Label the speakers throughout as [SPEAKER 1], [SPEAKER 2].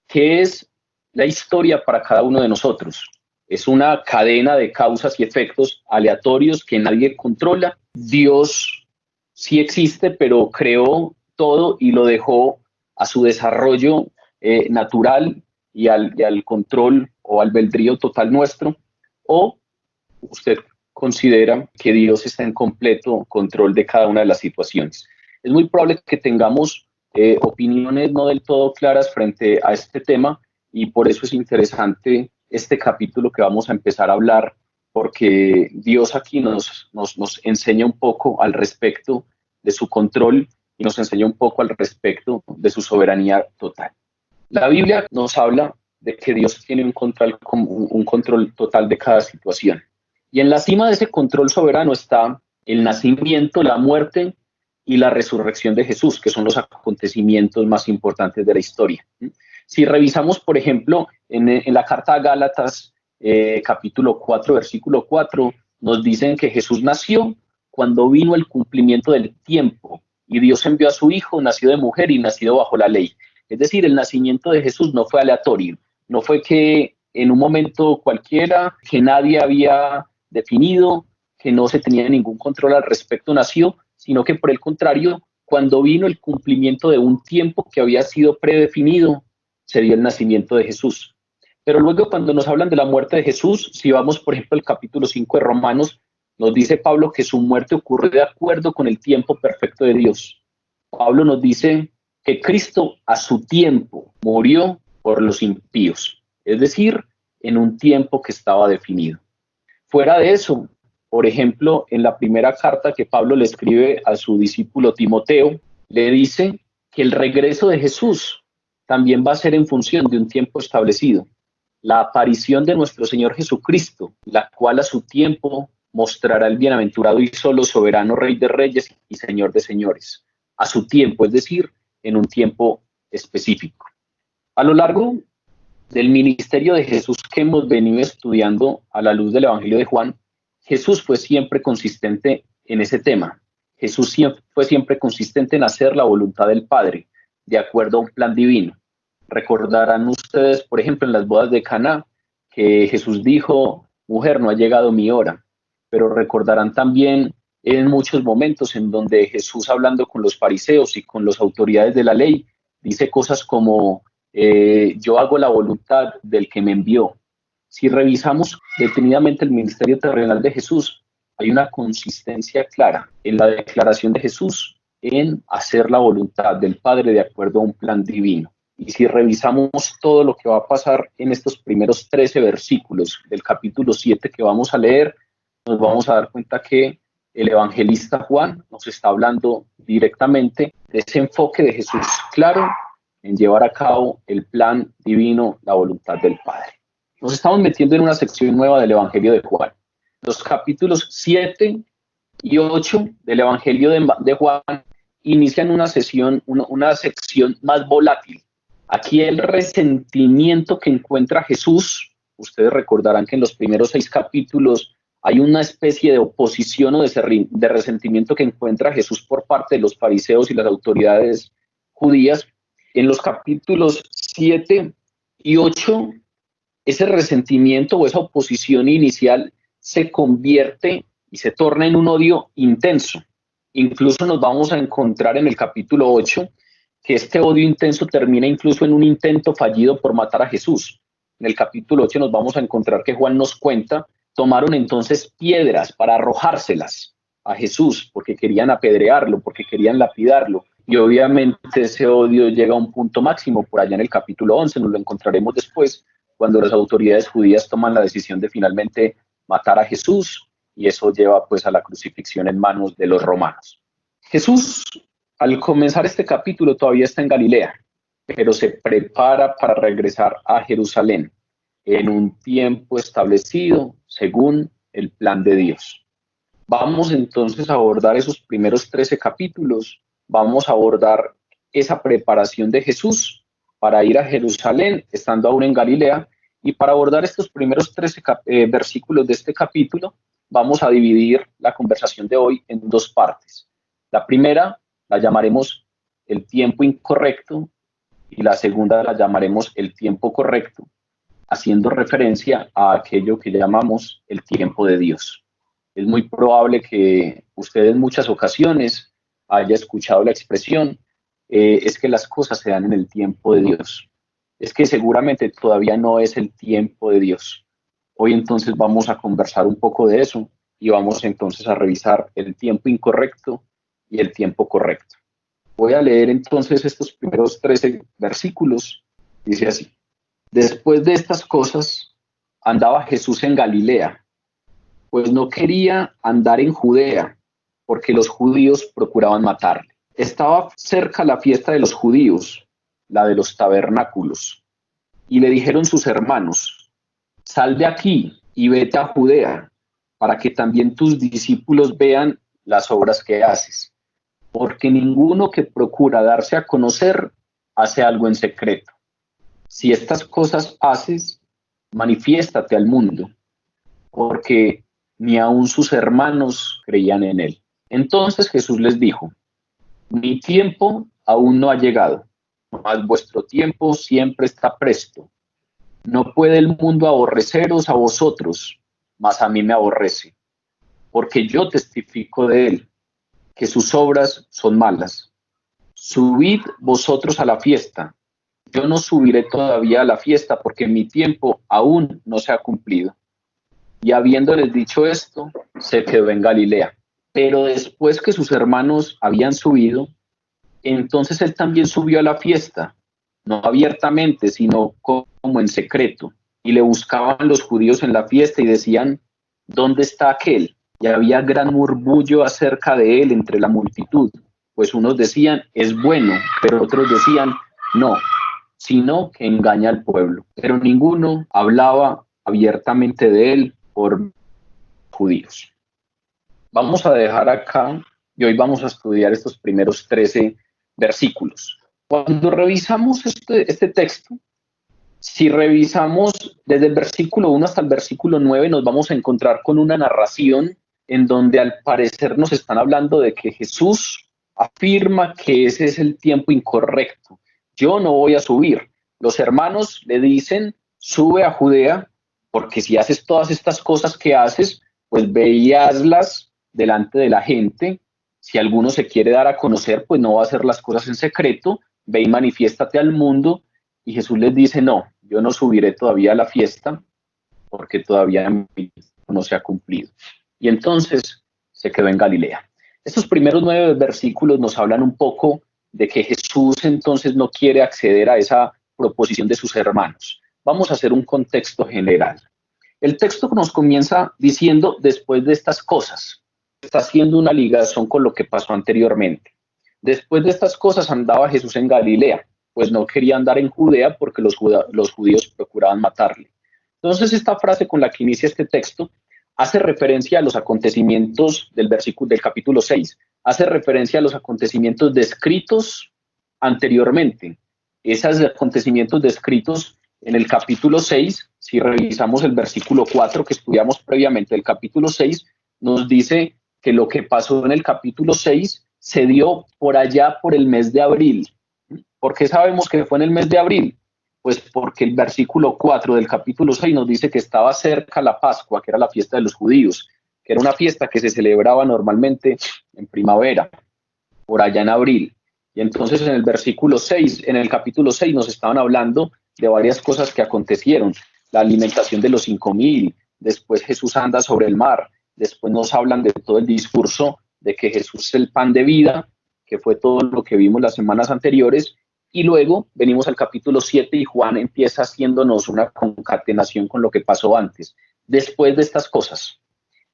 [SPEAKER 1] ¿Qué es la historia para cada uno de nosotros? Es una cadena de causas y efectos aleatorios que nadie controla. Dios sí existe, pero creó todo y lo dejó a su desarrollo natural y al control o albedrío total nuestro. ¿O usted considera que Dios está en completo control de cada una de las situaciones? Es muy probable que tengamos opiniones no del todo claras frente a este tema, y por eso es interesante este capítulo que vamos a empezar a hablar, porque Dios aquí nos enseña un poco al respecto de su control y nos enseña un poco al respecto de su soberanía total. La Biblia nos habla de que Dios tiene un control total de cada situación. Y en la cima de ese control soberano está el nacimiento, la muerte y la resurrección de Jesús, que son los acontecimientos más importantes de la historia. Si revisamos, por ejemplo, en la carta a Gálatas, capítulo 4, versículo 4, nos dicen que Jesús nació cuando vino el cumplimiento del tiempo y Dios envió a su Hijo, nacido de mujer y nacido bajo la ley. Es decir, el nacimiento de Jesús no fue aleatorio, no fue que en un momento cualquiera, que nadie había definido, que no se tenía ningún control al respecto, nació, sino que por el contrario, cuando vino el cumplimiento de un tiempo que había sido predefinido, se dio el nacimiento de Jesús. Pero luego cuando nos hablan de la muerte de Jesús, si vamos por ejemplo al capítulo 5 de Romanos, nos dice Pablo que su muerte ocurrió de acuerdo con el tiempo perfecto de Dios. Pablo nos dice que Cristo a su tiempo murió por los impíos, es decir, en un tiempo que estaba definido. Fuera de eso, por ejemplo, en la primera carta que Pablo le escribe a su discípulo Timoteo, le dice que el regreso de Jesús también va a ser en función de un tiempo establecido. La aparición de nuestro Señor Jesucristo, la cual a su tiempo mostrará el bienaventurado y solo soberano Rey de Reyes y Señor de Señores. A su tiempo, es decir, en un tiempo específico. A lo largo del ministerio de Jesús que hemos venido estudiando a la luz del Evangelio de Juan, Jesús fue siempre consistente en ese tema. Jesús fue siempre consistente en hacer la voluntad del Padre, de acuerdo a un plan divino. Recordarán ustedes, por ejemplo, en las bodas de Caná, que Jesús dijo: mujer, no ha llegado mi hora. Pero recordarán también en muchos momentos en donde Jesús, hablando con los fariseos y con las autoridades de la ley, dice cosas como: yo hago la voluntad del que me envió. Si revisamos detenidamente el ministerio terrenal de Jesús, hay una consistencia clara en la declaración de Jesús en hacer la voluntad del Padre de acuerdo a un plan divino. Y si revisamos todo lo que va a pasar en estos primeros 13 versículos del capítulo 7 que vamos a leer, nos vamos a dar cuenta que el evangelista Juan nos está hablando directamente de ese enfoque de Jesús claro en llevar a cabo el plan divino, la voluntad del Padre. Nos estamos metiendo en una sección nueva del Evangelio de Juan. Los capítulos 7 y 8 del Evangelio de Juan inician una sección más volátil. Aquí el resentimiento que encuentra Jesús, ustedes recordarán que en los primeros 6 capítulos hay una especie de oposición o de resentimiento que encuentra Jesús por parte de los fariseos y las autoridades judías. En los capítulos 7 y 8, ese resentimiento o esa oposición inicial se convierte y se torna en un odio intenso. Incluso nos vamos a encontrar en el capítulo 8 que este odio intenso termina incluso en un intento fallido por matar a Jesús. En el capítulo 8 nos vamos a encontrar que Juan nos cuenta: tomaron entonces piedras para arrojárselas a Jesús porque querían apedrearlo, porque querían lapidarlo. Y obviamente ese odio llega a un punto máximo por allá en el capítulo 11, nos lo encontraremos después, cuando las autoridades judías toman la decisión de finalmente matar a Jesús, y eso lleva pues a la crucifixión en manos de los romanos. Jesús, al comenzar este capítulo, todavía está en Galilea, pero se prepara para regresar a Jerusalén en un tiempo establecido según el plan de Dios. Vamos entonces a abordar esos primeros 13 capítulos. Vamos a abordar esa preparación de Jesús para ir a Jerusalén, estando aún en Galilea. Y para abordar estos primeros 13 versículos de este capítulo, vamos a dividir la conversación de hoy en 2 partes. La primera la llamaremos el tiempo incorrecto y la segunda la llamaremos el tiempo correcto, haciendo referencia a aquello que llamamos el tiempo de Dios. Es muy probable que usted en muchas ocasiones haya escuchado la expresión, es que las cosas se dan en el tiempo de Dios. Es que seguramente todavía no es el tiempo de Dios. Hoy entonces vamos a conversar un poco de eso y vamos entonces a revisar el tiempo incorrecto y el tiempo correcto. Voy a leer entonces estos primeros 13 versículos. Dice así: después de estas cosas andaba Jesús en Galilea, pues no quería andar en Judea, porque los judíos procuraban matarle. Estaba cerca la fiesta de los judíos, la de los tabernáculos, y le dijeron sus hermanos: sal de aquí y vete a Judea, para que también tus discípulos vean las obras que haces, porque ninguno que procura darse a conocer hace algo en secreto. Si estas cosas haces, manifiéstate al mundo, porque ni aun sus hermanos creían en él. Entonces Jesús les dijo: mi tiempo aún no ha llegado, mas vuestro tiempo siempre está presto. No puede el mundo aborreceros a vosotros, mas a mí me aborrece, porque yo testifico de él, que sus obras son malas. Subid vosotros a la fiesta. Yo no subiré todavía a la fiesta, porque mi tiempo aún no se ha cumplido. Y habiéndoles dicho esto, se quedó en Galilea. Pero después que sus hermanos habían subido, entonces él también subió a la fiesta, no abiertamente, sino como en secreto. Y le buscaban los judíos en la fiesta y decían: ¿dónde está aquel? Y había gran murmullo acerca de él entre la multitud, pues unos decían: es bueno, pero otros decían: no, sino que engaña al pueblo. Pero ninguno hablaba abiertamente de él por judíos. Vamos a dejar acá y hoy vamos a estudiar estos primeros 13 versículos. Cuando revisamos este texto, si revisamos desde el versículo 1 hasta el versículo 9, nos vamos a encontrar con una narración en donde al parecer nos están hablando de que Jesús afirma que ese es el tiempo incorrecto. Yo no voy a subir. Los hermanos le dicen: sube a Judea, porque si haces todas estas cosas que haces, pues ve y hazlas delante de la gente. Si alguno se quiere dar a conocer, pues no va a hacer las cosas en secreto, ve y manifiéstate al mundo. Y Jesús les dice: no, yo no subiré todavía a la fiesta, porque todavía no se ha cumplido. Y entonces se quedó en Galilea. Estos primeros 9 versículos nos hablan un poco de que Jesús entonces no quiere acceder a esa proposición de sus hermanos. Vamos a hacer un contexto general. El texto nos comienza diciendo: después de estas cosas. Está haciendo una ligación con lo que pasó anteriormente. Después de estas cosas andaba Jesús en Galilea, pues no quería andar en Judea porque los judíos procuraban matarle. Entonces esta frase con la que inicia este texto hace referencia a los acontecimientos del capítulo 6, hace referencia a los acontecimientos descritos anteriormente. Esos acontecimientos descritos en el capítulo 6, si revisamos el versículo 4 que estudiamos previamente, el capítulo 6 nos dice que lo que pasó en el capítulo 6 se dio por allá por el mes de abril. ¿Por qué sabemos que fue en el mes de abril? Pues porque el versículo 4 del capítulo 6 nos dice que estaba cerca la Pascua, que era la fiesta de los judíos, que era una fiesta que se celebraba normalmente en primavera, por allá en abril. Y entonces en el versículo 6, en el capítulo 6 nos estaban hablando de varias cosas que acontecieron: la alimentación de los 5,000, después Jesús anda sobre el mar, después nos hablan de todo el discurso de que Jesús es el pan de vida, que fue todo lo que vimos las semanas anteriores, y luego venimos al capítulo 7 y Juan empieza haciéndonos una concatenación con lo que pasó antes, después de estas cosas.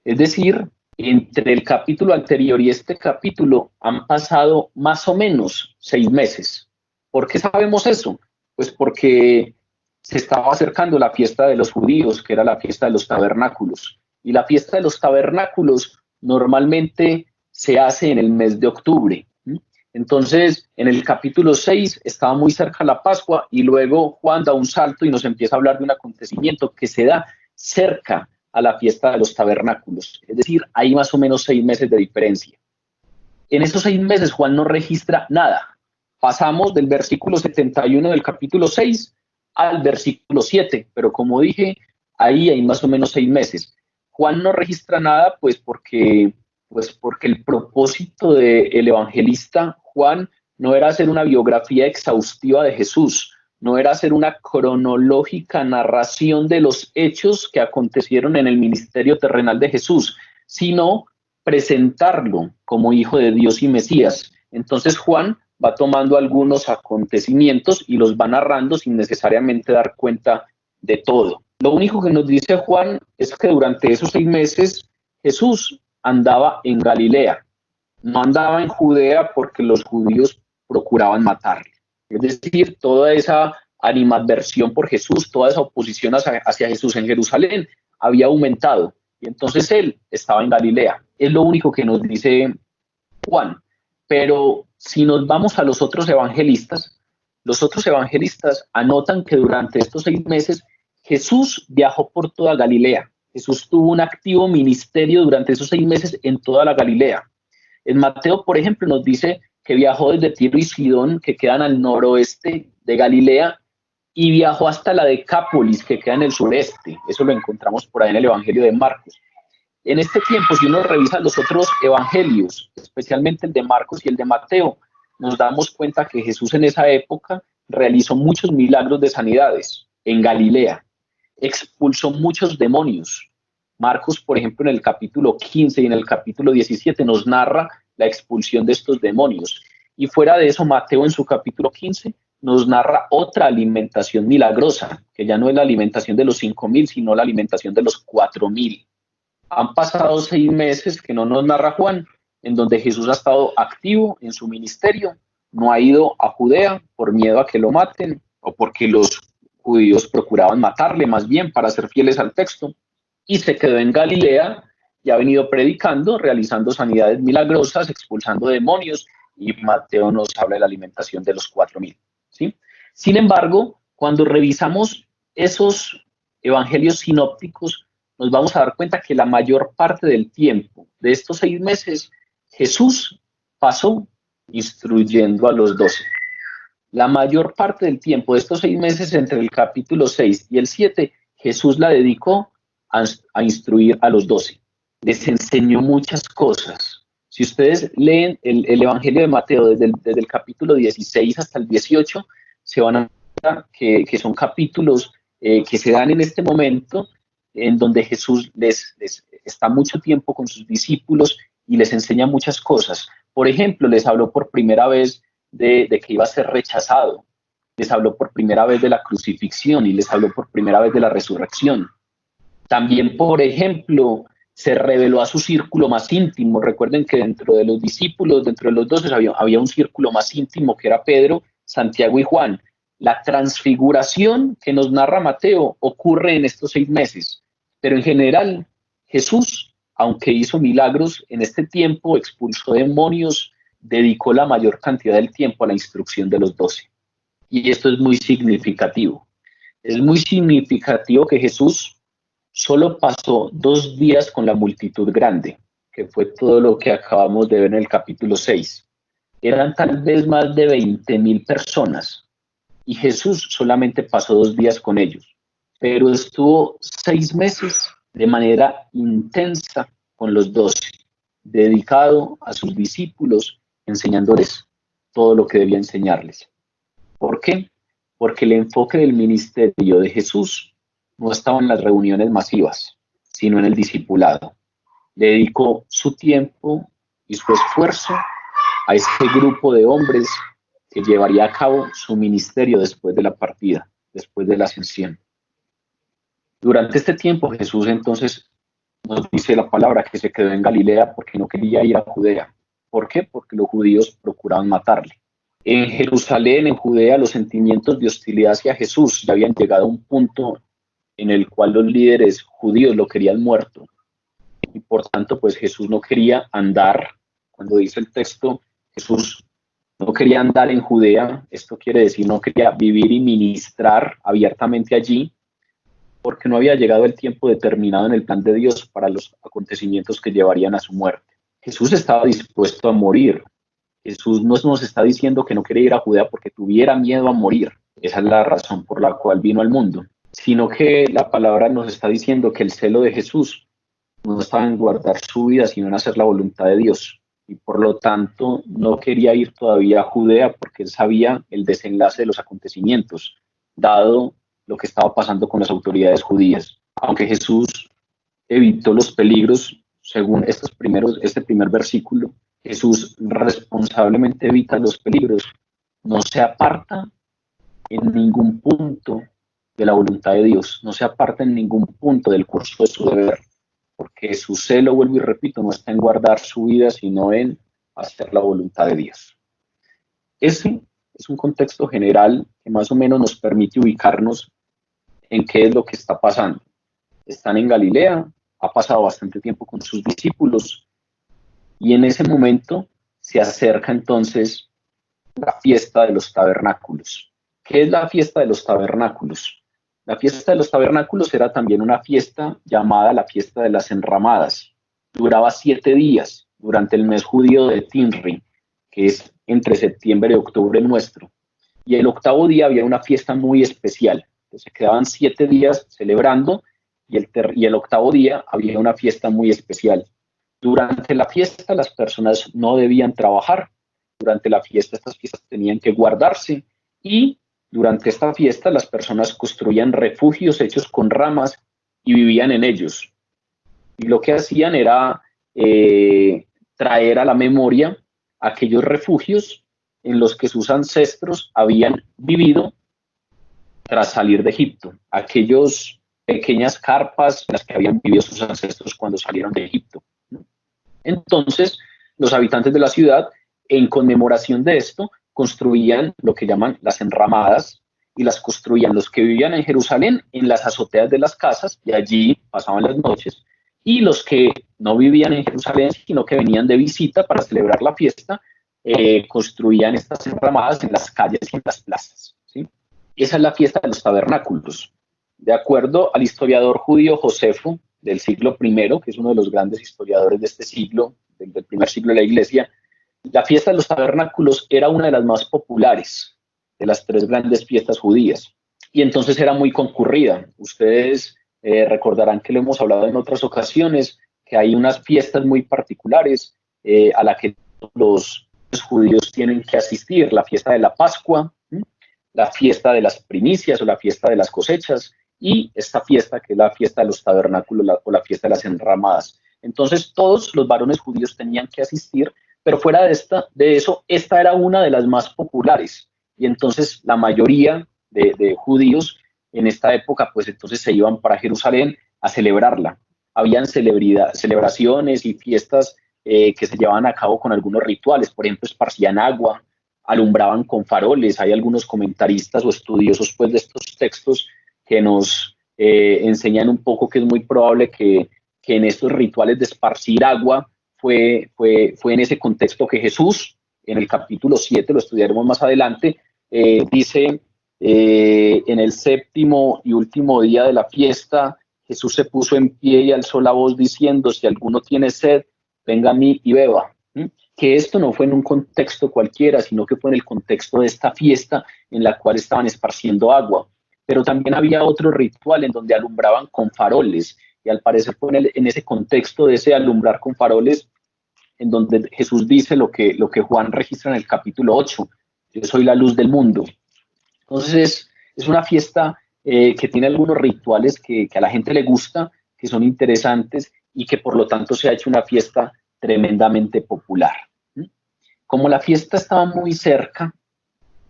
[SPEAKER 1] Es decir, entre el capítulo anterior y este capítulo han pasado más o menos 6 meses. ¿Por qué sabemos eso? Pues porque se estaba acercando la fiesta de los judíos, que era la fiesta de los tabernáculos. Y la fiesta de los tabernáculos normalmente se hace en el mes de octubre. Entonces, en el capítulo 6 estaba muy cerca la Pascua y luego Juan da un salto y nos empieza a hablar de un acontecimiento que se da cerca a la fiesta de los tabernáculos. Es decir, hay más o menos 6 meses de diferencia. En esos 6 meses Juan no registra nada. Pasamos del versículo 71 del capítulo 6 al versículo 7, pero como dije, ahí hay más o menos 6 meses. Juan no registra nada, pues porque el propósito del evangelista Juan no era hacer una biografía exhaustiva de Jesús, no era hacer una cronológica narración de los hechos que acontecieron en el ministerio terrenal de Jesús, sino presentarlo como hijo de Dios y Mesías. Entonces Juan va tomando algunos acontecimientos y los va narrando sin necesariamente dar cuenta de todo. Lo único que nos dice Juan es que durante esos 6 meses Jesús andaba en Galilea, no andaba en Judea porque los judíos procuraban matarle. Es decir, toda esa animadversión por Jesús, toda esa oposición hacia Jesús en Jerusalén había aumentado y entonces él estaba en Galilea. Es lo único que nos dice Juan. Pero si nos vamos a los otros evangelistas anotan que durante estos 6 meses Jesús viajó por toda Galilea. Jesús tuvo un activo ministerio durante esos 6 meses en toda la Galilea. En Mateo, por ejemplo, nos dice que viajó desde Tiro y Sidón, que quedan al noroeste de Galilea, y viajó hasta la Decápolis, que queda en el sureste. Eso lo encontramos por ahí en el Evangelio de Marcos. En este tiempo, si uno revisa los otros evangelios, especialmente el de Marcos y el de Mateo, nos damos cuenta que Jesús en esa época realizó muchos milagros de sanidades en Galilea, expulsó muchos demonios. Marcos, por ejemplo, en el capítulo 15 y en el capítulo 17 nos narra la expulsión de estos demonios. Y fuera de eso, Mateo en su capítulo 15 nos narra otra alimentación milagrosa, que ya no es la alimentación de los 5,000, sino la alimentación de los 4,000. Han pasado 6 meses que no nos narra Juan, en donde Jesús ha estado activo en su ministerio, no ha ido a Judea por miedo a que lo maten o porque los judíos procuraban matarle, más bien para ser fieles al texto, y se quedó en Galilea y ha venido predicando, realizando sanidades milagrosas, expulsando demonios, y Mateo nos habla de la alimentación de los 4,000. ¿Sí? Sin embargo, cuando revisamos esos evangelios sinópticos, nos vamos a dar cuenta que la mayor parte del tiempo de estos 6 meses, Jesús pasó instruyendo a los 12. La mayor parte del tiempo de estos 6 meses, entre el capítulo 6 y el 7, Jesús la dedicó a instruir a los 12. Les enseñó muchas cosas. Si ustedes leen el Evangelio de Mateo desde el capítulo 16 hasta el 18, se van a dar que son capítulos que se dan en este momento en donde Jesús les está mucho tiempo con sus discípulos y les enseña muchas cosas. Por ejemplo, les habló por primera vez de que iba a ser rechazado, les habló por primera vez de la crucifixión y les habló por primera vez de la resurrección. También, por ejemplo, se reveló a su círculo más íntimo. Recuerden que dentro de los discípulos, dentro de los 12, había un círculo más íntimo que era Pedro, Santiago y Juan. La transfiguración que nos narra Mateo ocurre en estos 6 meses, pero en general Jesús, aunque hizo milagros en este tiempo, expulsó demonios, dedicó la mayor cantidad del tiempo a la instrucción de los 12. Y esto es muy significativo. Es muy significativo que Jesús solo pasó 2 días con la multitud grande, que fue todo lo que acabamos de ver en el capítulo 6. Eran tal vez más de 20,000 personas y Jesús solamente pasó 2 días con ellos, pero estuvo 6 meses de manera intensa con los 12, dedicado a sus discípulos, enseñándoles todo lo que debía enseñarles. ¿Por qué? Porque el enfoque del ministerio de Jesús no estaba en las reuniones masivas, sino en el discipulado. Le dedicó su tiempo y su esfuerzo a este grupo de hombres que llevaría a cabo su ministerio después de la partida, después de la ascensión. Durante este tiempo Jesús entonces nos dice la palabra que se quedó en Galilea porque no quería ir a Judea. ¿Por qué? Porque los judíos procuraban matarle. En Jerusalén, en Judea, los sentimientos de hostilidad hacia Jesús ya habían llegado a un punto en el cual los líderes judíos lo querían muerto. Y por tanto, pues Jesús no quería andar, cuando dice el texto, Jesús no quería andar en Judea, esto quiere decir no quería vivir y ministrar abiertamente allí, porque no había llegado el tiempo determinado en el plan de Dios para los acontecimientos que llevarían a su muerte. Jesús estaba dispuesto a morir Jesús no nos está diciendo que no quiere ir a Judea porque tuviera miedo a morir. Esa es la razón por la cual vino al mundo, sino que la palabra nos está diciendo que el celo de Jesús no estaba en guardar su vida, sino en hacer la voluntad de Dios. Y por lo tanto no quería ir todavía a Judea porque él sabía el desenlace de los acontecimientos, dado lo que estaba pasando con las autoridades judías. Aunque Jesús evitó los peligros, según este primer versículo, Jesús responsablemente evita los peligros, no se aparta en ningún punto de la voluntad de Dios, no se aparta en ningún punto del curso de su deber, porque su celo, vuelvo y repito, no está en guardar su vida, sino en hacer la voluntad de Dios. Ese es un contexto general que más o menos nos permite ubicarnos en qué es lo que está pasando. Están en Galilea, ha pasado bastante tiempo con sus discípulos, y en ese momento se acerca entonces la fiesta de los tabernáculos. ¿Qué es la fiesta de los tabernáculos? La fiesta de los tabernáculos era también una fiesta llamada la fiesta de las enramadas. Duraba 7 días durante el mes judío de Tinri, que es entre septiembre y octubre nuestro. Y el 8º día había una fiesta muy especial. Entonces quedaban 7 días celebrando y el 8º día había una fiesta muy especial. Durante la fiesta las personas no debían trabajar. Durante la fiesta estas fiestas tenían que guardarse y durante esta fiesta las personas construían refugios hechos con ramas y vivían en ellos. Y lo que hacían era traer a la memoria aquellos refugios en los que sus ancestros habían vivido tras salir de Egipto, aquellas pequeñas carpas en las que habían vivido sus ancestros cuando salieron de Egipto. Entonces, los habitantes de la ciudad, en conmemoración de esto, construían lo que llaman las enramadas, y las construían los que vivían en Jerusalén en las azoteas de las casas, y allí pasaban las noches, y los que no vivían en Jerusalén, sino que venían de visita para celebrar la fiesta, construían estas enramadas en las calles y en las plazas, ¿sí? Esa es la fiesta de los tabernáculos. De acuerdo al historiador judío Josefo, del siglo I, que es uno de los grandes historiadores de este siglo, del primer siglo de la Iglesia, la fiesta de los tabernáculos era una de las más populares de las 3 grandes fiestas judías, y entonces era muy concurrida. Ustedes recordarán que lo hemos hablado en otras ocasiones, que hay unas fiestas muy particulares a las que los judíos tienen que asistir: la fiesta de la Pascua, la fiesta de las primicias o la fiesta de las cosechas, y esta fiesta que es la fiesta de los tabernáculos o la fiesta de las enramadas. Entonces todos los varones judíos tenían que asistir, pero fuera de eso, esta era una de las más populares, y entonces la mayoría de judíos en esta época, pues entonces se iban para Jerusalén a celebrarla. Habían celebraciones y fiestas que se llevaban a cabo con algunos rituales. Por ejemplo, esparcían agua, alumbraban con faroles. Hay algunos comentaristas o estudiosos pues de estos textos que nos enseñan un poco que es muy probable que en estos rituales de esparcir agua fue en ese contexto que Jesús, en el capítulo 7, lo estudiaremos más adelante, dice, en el 7º y último día de la fiesta, Jesús se puso en pie y alzó la voz diciendo: si alguno tiene sed, venga a mí y beba. Que esto no fue en un contexto cualquiera, sino que fue en el contexto de esta fiesta en la cual estaban esparciendo agua. Pero también había otro ritual en donde alumbraban con faroles, y al parecer fue en ese contexto de ese alumbrar con faroles en donde Jesús dice lo que Juan registra en el capítulo 8: yo soy la luz del mundo. Entonces es una fiesta que tiene algunos rituales que a la gente le gusta, que son interesantes, y que por lo tanto se ha hecho una fiesta tremendamente popular. Como la fiesta estaba muy cerca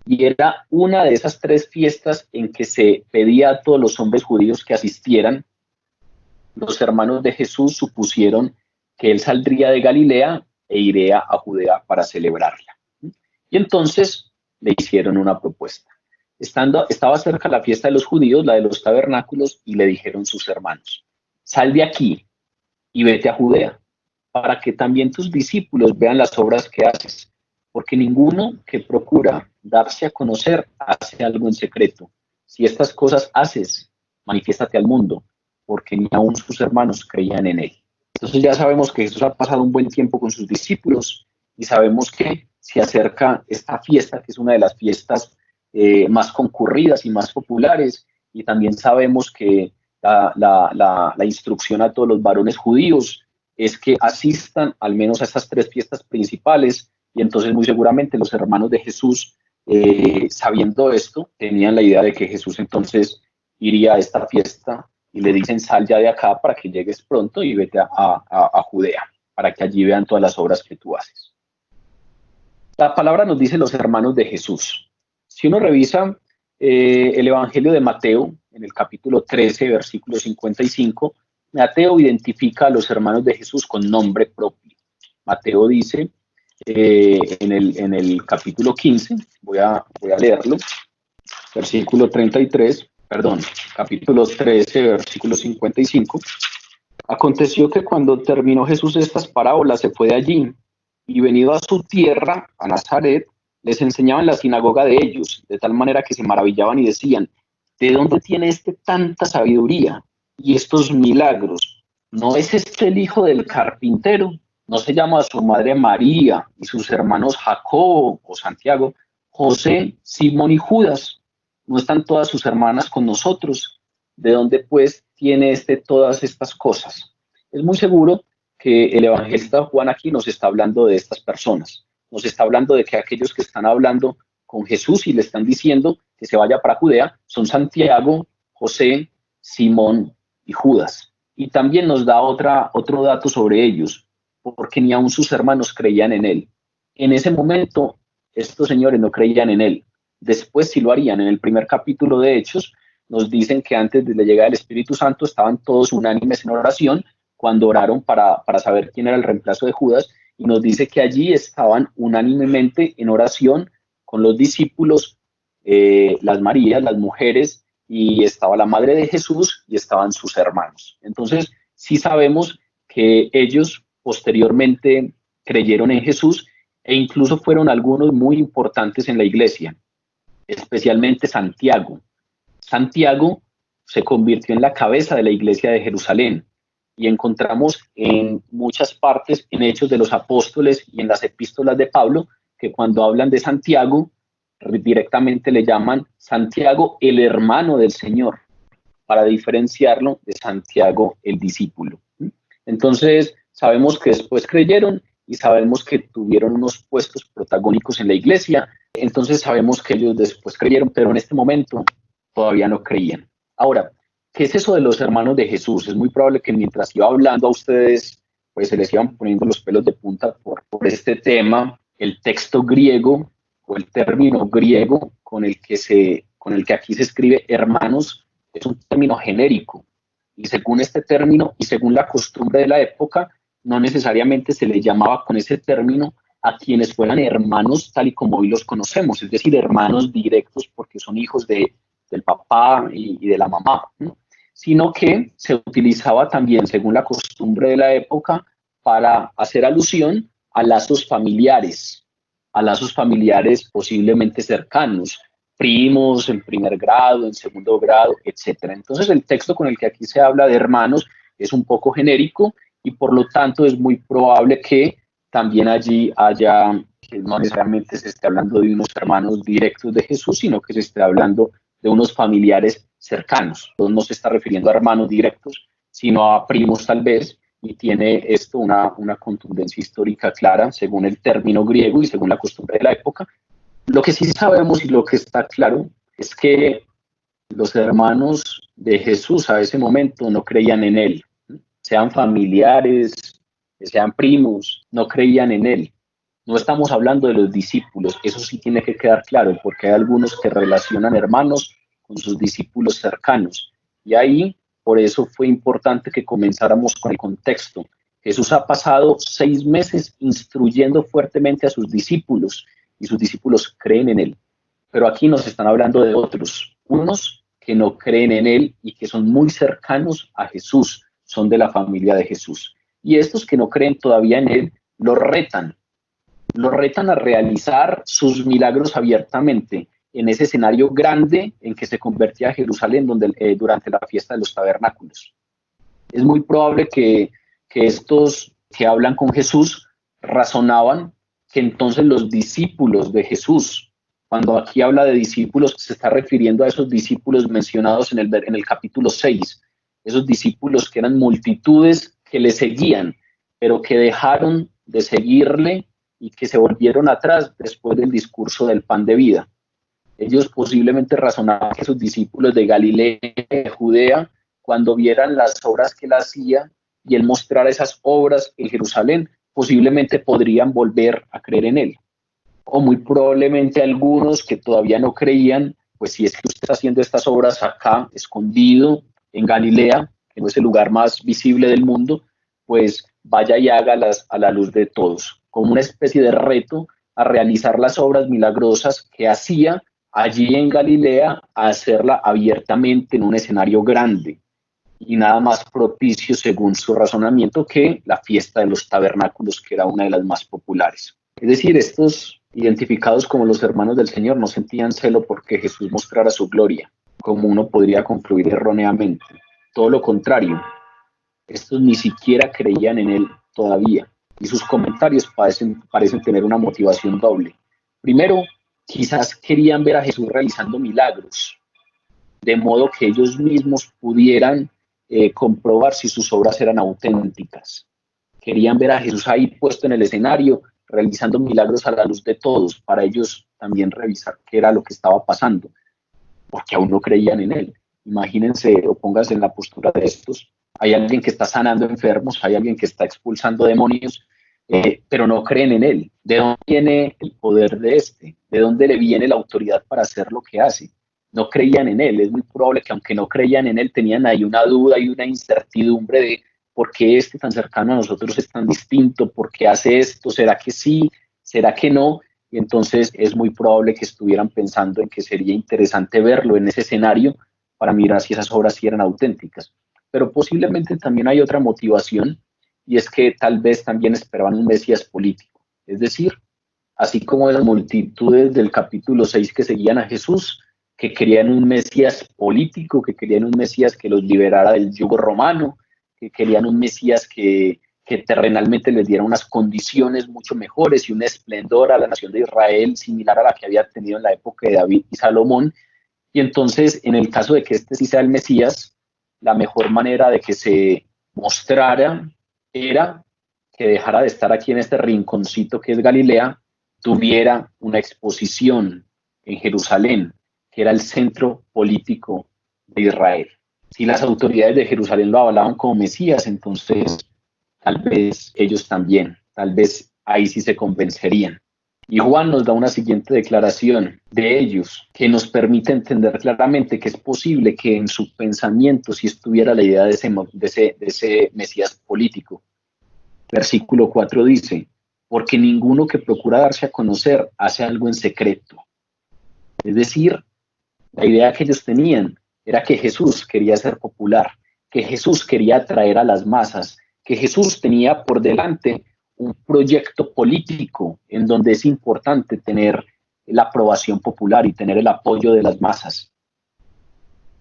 [SPEAKER 1] y era una de esas 3 fiestas en que se pedía a todos los hombres judíos que asistieran, los hermanos de Jesús supusieron que él saldría de Galilea e iría a Judea para celebrarla. Y entonces le hicieron una propuesta. Estaba cerca la fiesta de los judíos, la de los tabernáculos, y le dijeron sus hermanos: sal de aquí y vete a Judea, para que también tus discípulos vean las obras que haces, porque ninguno que procura darse a conocer hace algo en secreto. Si estas cosas haces, manifiéstate al mundo, porque ni aun sus hermanos creían en él. Entonces ya sabemos que Jesús ha pasado un buen tiempo con sus discípulos, y sabemos que se acerca esta fiesta, que es una de las fiestas más concurridas y más populares, y también sabemos que la instrucción a todos los varones judíos es que asistan al menos a estas 3 fiestas principales, y entonces muy seguramente los hermanos de Jesús, sabiendo esto, tenían la idea de que Jesús entonces iría a esta fiesta y le dicen: sal ya de acá para que llegues pronto y vete a Judea, para que allí vean todas las obras que tú haces. La palabra nos dice los hermanos de Jesús. Si uno revisa el Evangelio de Mateo, en el capítulo 13, versículo 55, Mateo identifica a los hermanos de Jesús con nombre propio. Mateo dice en el capítulo 15, voy a leerlo, versículo 33, perdón, capítulo 13, versículo 55. Aconteció que cuando terminó Jesús estas parábolas, se fue de allí, y venido a su tierra, a Nazaret, les enseñaba en la sinagoga de ellos, de tal manera que se maravillaban y decían: ¿de dónde tiene tanta sabiduría y estos milagros? ¿No es este el hijo del carpintero? ¿No se llama a su madre María y sus hermanos Jacobo o Santiago, José, Simón y Judas? ¿No están todas sus hermanas con nosotros? ¿De dónde pues tiene todas estas cosas? Es muy seguro que el evangelista Juan aquí nos está hablando de estas personas. Nos está hablando de que aquellos que están hablando con Jesús y le están diciendo que se vaya para Judea son Santiago, José, Simón y Judas. Y también nos da otro dato sobre ellos, porque ni aun sus hermanos creían en él. En ese momento, estos señores no creían en él. Después sí lo harían. En el primer capítulo de Hechos nos dicen que antes de la llegada del Espíritu Santo estaban todos unánimes en oración cuando oraron para saber quién era el reemplazo de Judas, y nos dice que allí estaban unánimemente en oración con los discípulos, las Marías, las mujeres, y estaba la madre de Jesús y estaban sus hermanos. Entonces sí sabemos que ellos posteriormente creyeron en Jesús, e incluso fueron algunos muy importantes en la iglesia, especialmente Santiago. Santiago se convirtió en la cabeza de la iglesia de Jerusalén, y encontramos en muchas partes, en Hechos de los Apóstoles y en las epístolas de Pablo, que cuando hablan de Santiago, directamente le llaman Santiago el hermano del Señor, para diferenciarlo de Santiago el discípulo. Entonces, sabemos que después creyeron y sabemos que tuvieron unos puestos protagónicos en la iglesia. Entonces sabemos que ellos después creyeron, pero en este momento todavía no creían. Ahora, ¿qué es eso de los hermanos de Jesús? Es muy probable que mientras iba hablando a ustedes, pues se les iban poniendo los pelos de punta por este tema. El texto griego o el término griego con el que aquí se escribe hermanos es un término genérico. Y según este término y según la costumbre de la época, no necesariamente se le llamaba con ese término a quienes fueran hermanos tal y como hoy los conocemos, es decir, hermanos directos porque son hijos del papá y de la mamá, ¿no? Sino que se utilizaba también, según la costumbre de la época, para hacer alusión a lazos familiares posiblemente cercanos, primos en primer grado, en segundo grado, etcétera. Entonces el texto con el que aquí se habla de hermanos es un poco genérico, y por lo tanto es muy probable que también allí haya, que no necesariamente se esté hablando de unos hermanos directos de Jesús, sino que se esté hablando de unos familiares cercanos. Entonces no se está refiriendo a hermanos directos, sino a primos tal vez, y tiene esto una contundencia histórica clara según el término griego y según la costumbre de la época. Lo que sí sabemos y lo que está claro es que los hermanos de Jesús a ese momento no creían en él, sean familiares, sean primos, no creían en él. No estamos hablando de los discípulos, eso sí tiene que quedar claro, porque hay algunos que relacionan hermanos con sus discípulos cercanos. Y ahí, por eso fue importante que comenzáramos con el contexto. Jesús ha pasado 6 meses instruyendo fuertemente a sus discípulos, y sus discípulos creen en él. Pero aquí nos están hablando de otros, unos que no creen en él y que son muy cercanos a Jesús, son de la familia de Jesús. Y estos que no creen todavía en él, lo retan a realizar sus milagros abiertamente en ese escenario grande en que se convertía Jerusalén durante la fiesta de los tabernáculos. Es muy probable que estos que hablan con Jesús razonaban que entonces los discípulos de Jesús, cuando aquí habla de discípulos, se está refiriendo a esos discípulos mencionados en el capítulo 6, esos discípulos que eran multitudes que le seguían, pero que dejaron de seguirle y que se volvieron atrás después del discurso del pan de vida. Ellos posiblemente razonaban que sus discípulos de Galilea, de Judea, cuando vieran las obras que él hacía y él mostrara esas obras en Jerusalén, posiblemente podrían volver a creer en él. O muy probablemente algunos que todavía no creían, pues si es que usted está haciendo estas obras acá, escondido en Galilea, que no es el lugar más visible del mundo, pues vaya y hágalas a la luz de todos, como una especie de reto a realizar las obras milagrosas que hacía allí en Galilea, a hacerla abiertamente en un escenario grande y nada más propicio, según su razonamiento, que la fiesta de los tabernáculos, que era una de las más populares. Es decir, estos identificados como los hermanos del Señor no sentían celo porque Jesús mostrara su gloria, como uno podría concluir erróneamente. Todo lo contrario, estos ni siquiera creían en él todavía, y sus comentarios parecen tener una motivación doble. Primero, quizás querían ver a Jesús realizando milagros, de modo que ellos mismos pudieran comprobar si sus obras eran auténticas. Querían ver a Jesús ahí puesto en el escenario, realizando milagros a la luz de todos, para ellos también revisar qué era lo que estaba pasando, porque aún no creían en él. Imagínense o pónganse en la postura de estos. Hay alguien que está sanando enfermos, hay alguien que está expulsando demonios, pero no creen en él. ¿De dónde viene el poder de este? ¿De dónde le viene la autoridad para hacer lo que hace? No creían en él. Es muy probable que aunque no creían en él, tenían ahí una duda y una incertidumbre de por qué este tan cercano a nosotros es tan distinto, por qué hace esto, ¿será que sí? ¿Será que no? Y entonces es muy probable que estuvieran pensando en que sería interesante verlo en ese escenario para mirar si esas obras sí eran auténticas. Pero posiblemente también hay otra motivación, y es que tal vez también esperaban un Mesías político. Es decir, así como las multitudes del capítulo 6 que seguían a Jesús, que querían un Mesías político, que querían un Mesías que los liberara del yugo romano, que querían un Mesías que terrenalmente les diera unas condiciones mucho mejores y un esplendor a la nación de Israel similar a la que había tenido en la época de David y Salomón. Y entonces, en el caso de que este sí sea el Mesías, la mejor manera de que se mostrara era que dejara de estar aquí en este rinconcito que es Galilea, tuviera una exposición en Jerusalén, que era el centro político de Israel. Si las autoridades de Jerusalén lo avalaban como Mesías, entonces tal vez ellos también, tal vez ahí sí se convencerían. Y Juan nos da una siguiente declaración de ellos que nos permite entender claramente que es posible que en su pensamiento sí estuviera la idea de ese Mesías político. Versículo 4 dice, porque ninguno que procura darse a conocer hace algo en secreto. Es decir, la idea que ellos tenían era que Jesús quería ser popular, que Jesús quería atraer a las masas, que Jesús tenía por delante un proyecto político en donde es importante tener la aprobación popular y tener el apoyo de las masas.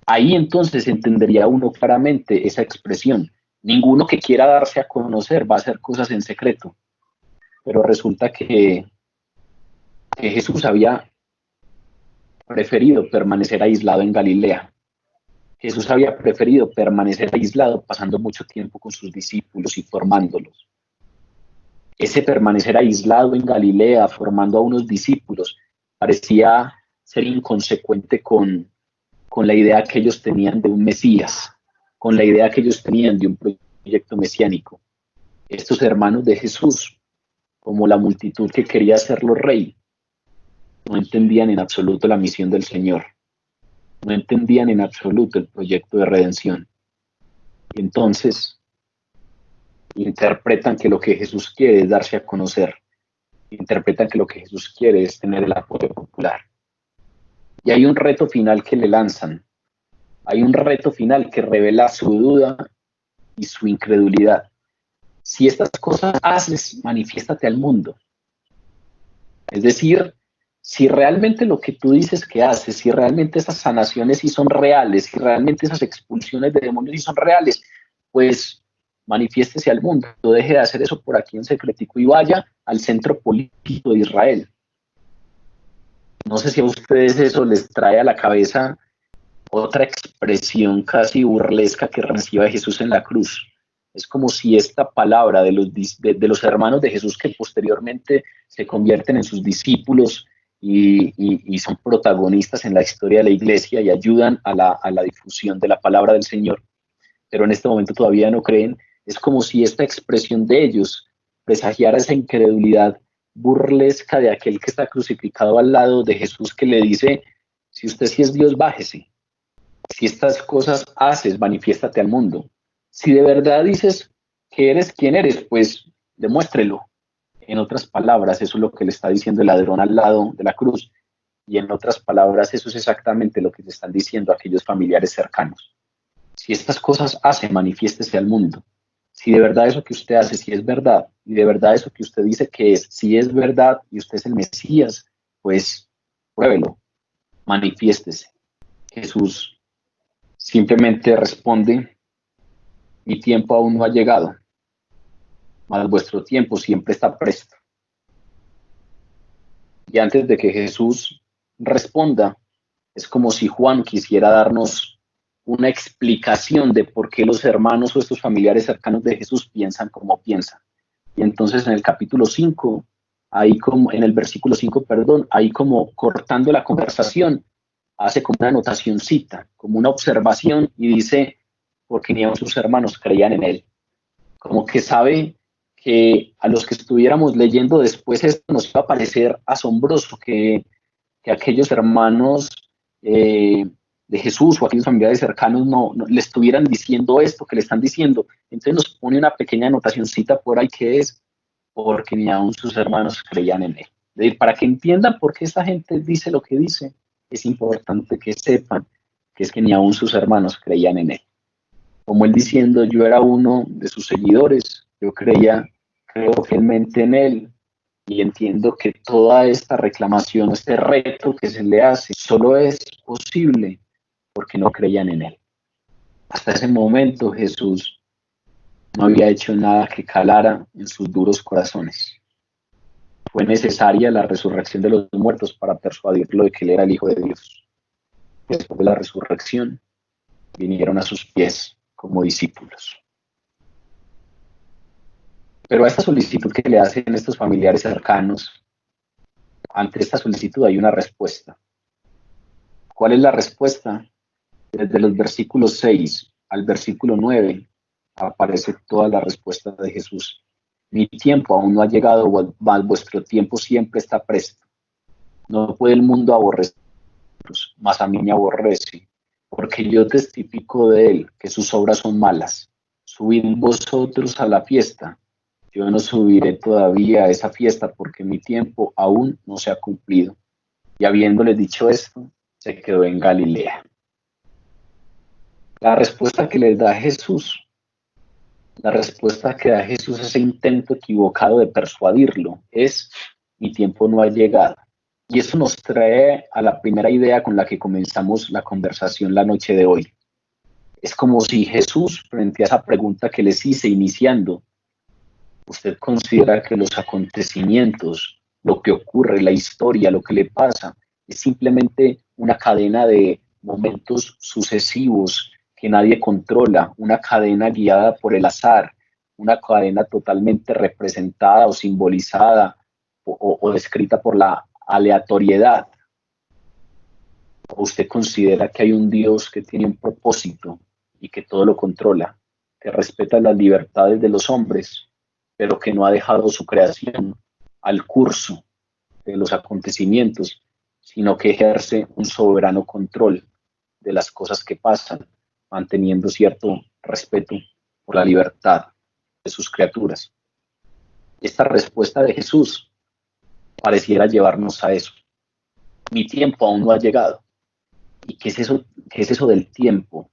[SPEAKER 1] Ahí entonces entendería uno claramente esa expresión. Ninguno que quiera darse a conocer va a hacer cosas en secreto. Pero resulta que Jesús había preferido permanecer aislado en Galilea. Jesús había preferido permanecer aislado, pasando mucho tiempo con sus discípulos y formándolos. Ese permanecer aislado en Galilea, formando a unos discípulos, parecía ser inconsecuente con la idea que ellos tenían de un Mesías, con la idea que ellos tenían de un proyecto mesiánico. Estos hermanos de Jesús, como la multitud que quería hacerlo rey, no entendían en absoluto la misión del Señor, no entendían en absoluto el proyecto de redención. Y entonces interpretan que lo que Jesús quiere es darse a conocer, interpretan que lo que Jesús quiere es tener el apoyo popular. Y hay un reto final que le lanzan, hay un reto final que revela su duda y su incredulidad. Si estas cosas haces, manifiéstate al mundo. Es decir, si realmente lo que tú dices que haces, si realmente esas sanaciones sí son reales, si realmente esas expulsiones de demonios sí son reales, pues manifiéstese al mundo, deje de hacer eso por aquí en secretico y vaya al centro político de Israel. No sé si a ustedes eso les trae a la cabeza otra expresión casi burlesca que recibe Jesús en la cruz. Es como si esta palabra de los hermanos de Jesús que posteriormente se convierten en sus discípulos y son protagonistas en la historia de la iglesia y ayudan a la difusión de la palabra del Señor, pero en este momento todavía no creen. Es como si esta expresión de ellos presagiara esa incredulidad burlesca de aquel que está crucificado al lado de Jesús, que le dice: si usted sí es Dios, bájese. Si estas cosas haces, manifiéstate al mundo. Si de verdad dices que eres quien eres, pues demuéstrelo. En otras palabras, eso es lo que le está diciendo el ladrón al lado de la cruz. Y en otras palabras, eso es exactamente lo que le están diciendo a aquellos familiares cercanos. Si estas cosas hace, manifiéstese al mundo. Si de verdad eso que usted hace, si es verdad, y de verdad eso que usted dice que es, si es verdad y usted es el Mesías, pues pruébelo, manifiéstese. Jesús simplemente responde: mi tiempo aún no ha llegado, mas vuestro tiempo siempre está presto. Y antes de que Jesús responda, es como si Juan quisiera darnos una explicación de por qué los hermanos o estos familiares cercanos de Jesús piensan como piensan. Y entonces en el capítulo 5, ahí como en el versículo 5, perdón, ahí como cortando la conversación, hace como una anotacioncita, como una observación y dice: porque ni aun sus hermanos creían en él. Como que sabe que a los que estuviéramos leyendo después esto nos va a parecer asombroso que aquellos hermanos de Jesús o aquellos familiares cercanos no le estuvieran diciendo esto que le están diciendo. Entonces nos pone una pequeña anotacioncita por ahí que es: porque ni aun sus hermanos creían en él. Es decir, para que entiendan por qué esta gente dice lo que dice, es importante que sepan que es que ni aun sus hermanos creían en él. Como él diciendo: yo era uno de sus seguidores, yo creo fielmente en él, y entiendo que toda esta reclamación, este reto que se le hace, solo es posible porque no creían en él. Hasta ese momento Jesús no había hecho nada que calara en sus duros corazones. Fue necesaria la resurrección de los muertos para persuadirlo de que él era el Hijo de Dios. Después de la resurrección, vinieron a sus pies como discípulos. Pero a esta solicitud que le hacen estos familiares cercanos, ante esta solicitud hay una respuesta. ¿Cuál es la respuesta? Desde los versículos 6 al versículo 9 aparece toda la respuesta de Jesús. Mi tiempo aún no ha llegado, mas vuestro tiempo siempre está presto. No puede el mundo aborrecer, mas a mí me aborrece, porque yo testifico de él que sus obras son malas. Subid vosotros a la fiesta. Yo no subiré todavía a esa fiesta porque mi tiempo aún no se ha cumplido. Y habiéndoles dicho esto, se quedó en Galilea. La respuesta que les da Jesús, la respuesta que da Jesús a ese intento equivocado de persuadirlo es: mi tiempo no ha llegado. Y eso nos trae a la primera idea con la que comenzamos la conversación la noche de hoy. Es como si Jesús, frente a esa pregunta que les hice iniciando: ¿usted considera que los acontecimientos, lo que ocurre, la historia, lo que le pasa, es simplemente una cadena de momentos sucesivos que nadie controla, una cadena guiada por el azar, una cadena totalmente representada o simbolizada o descrita por la aleatoriedad? ¿O usted considera que hay un Dios que tiene un propósito y que todo lo controla, que respeta las libertades de los hombres, pero que no ha dejado su creación al curso de los acontecimientos, sino que ejerce un soberano control de las cosas que pasan, manteniendo cierto respeto por la libertad de sus criaturas? Esta respuesta de Jesús pareciera llevarnos a eso. Mi tiempo aún no ha llegado. ¿Y qué es eso? ¿Qué es eso del tiempo?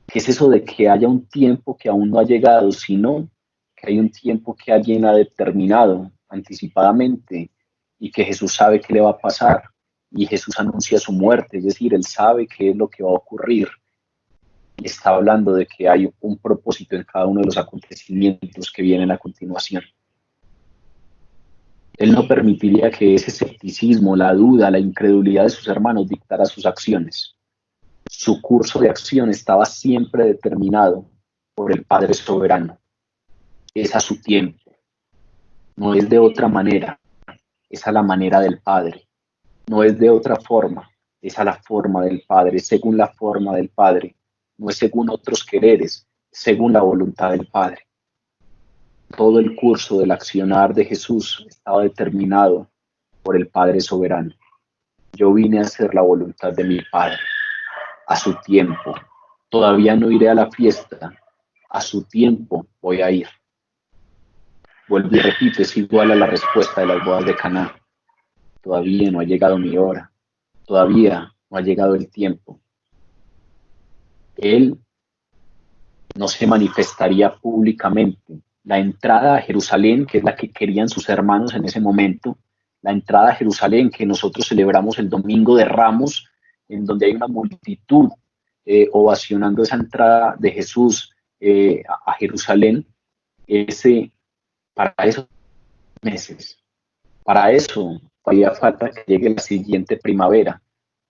[SPEAKER 1] ¿Qué es eso de que haya un tiempo que aún no ha llegado, sino que hay un tiempo que alguien ha determinado anticipadamente y que Jesús sabe qué le va a pasar? Y Jesús anuncia su muerte, es decir, él sabe qué es lo que va a ocurrir. está hablando de que hay un propósito en cada uno de los acontecimientos que vienen a continuación. Él no permitiría que ese escepticismo, la duda, la incredulidad de sus hermanos dictara sus acciones. Su curso de acción estaba siempre determinado por el Padre soberano. Es a su tiempo, no es de otra manera, es a la manera del Padre. No es de otra forma, es a la forma del Padre, según la forma del Padre. No es según otros quereres, según la voluntad del Padre. Todo el curso del accionar de Jesús estaba determinado por el Padre soberano. Yo vine a hacer la voluntad de mi Padre, a su tiempo. Todavía no iré a la fiesta, a su tiempo voy a ir. Vuelvo y repito, es igual a la respuesta de las bodas de Caná. Todavía no ha llegado mi hora, todavía no ha llegado el tiempo. Él no se manifestaría públicamente. La entrada a Jerusalén, que es la que querían sus hermanos en ese momento, la entrada a Jerusalén que nosotros celebramos el Domingo de Ramos, en donde hay una multitud ovacionando esa entrada de Jesús a Jerusalén, para esos meses, para eso todavía falta que llegue la siguiente primavera,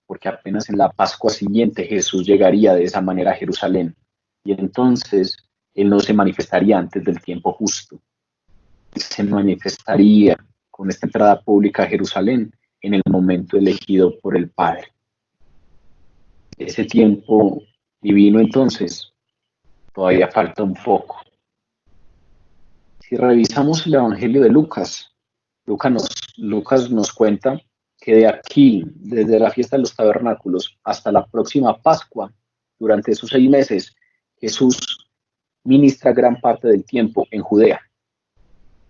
[SPEAKER 1] porque apenas en la Pascua siguiente Jesús llegaría de esa manera a Jerusalén. Y entonces Él no se manifestaría antes del tiempo justo. Él se manifestaría con esta entrada pública a Jerusalén en el momento elegido por el Padre. Ese tiempo divino entonces todavía falta un poco. Si revisamos el Evangelio de Lucas, Lucas nos cuenta que de aquí, desde la fiesta de los tabernáculos hasta la próxima Pascua, durante esos 6 meses, Jesús ministra gran parte del tiempo en Judea,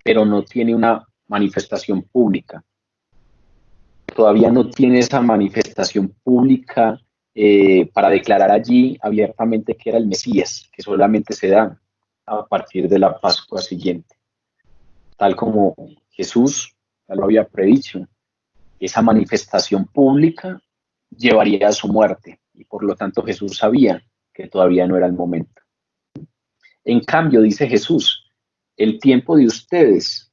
[SPEAKER 1] pero no tiene una manifestación pública. Todavía no tiene esa manifestación pública para declarar allí abiertamente que era el Mesías, que solamente se da a partir de la Pascua siguiente. Tal como Jesús ya lo había predicho, esa manifestación pública llevaría a su muerte y por lo tanto Jesús sabía que todavía no era el momento. En cambio, dice Jesús, el tiempo de ustedes,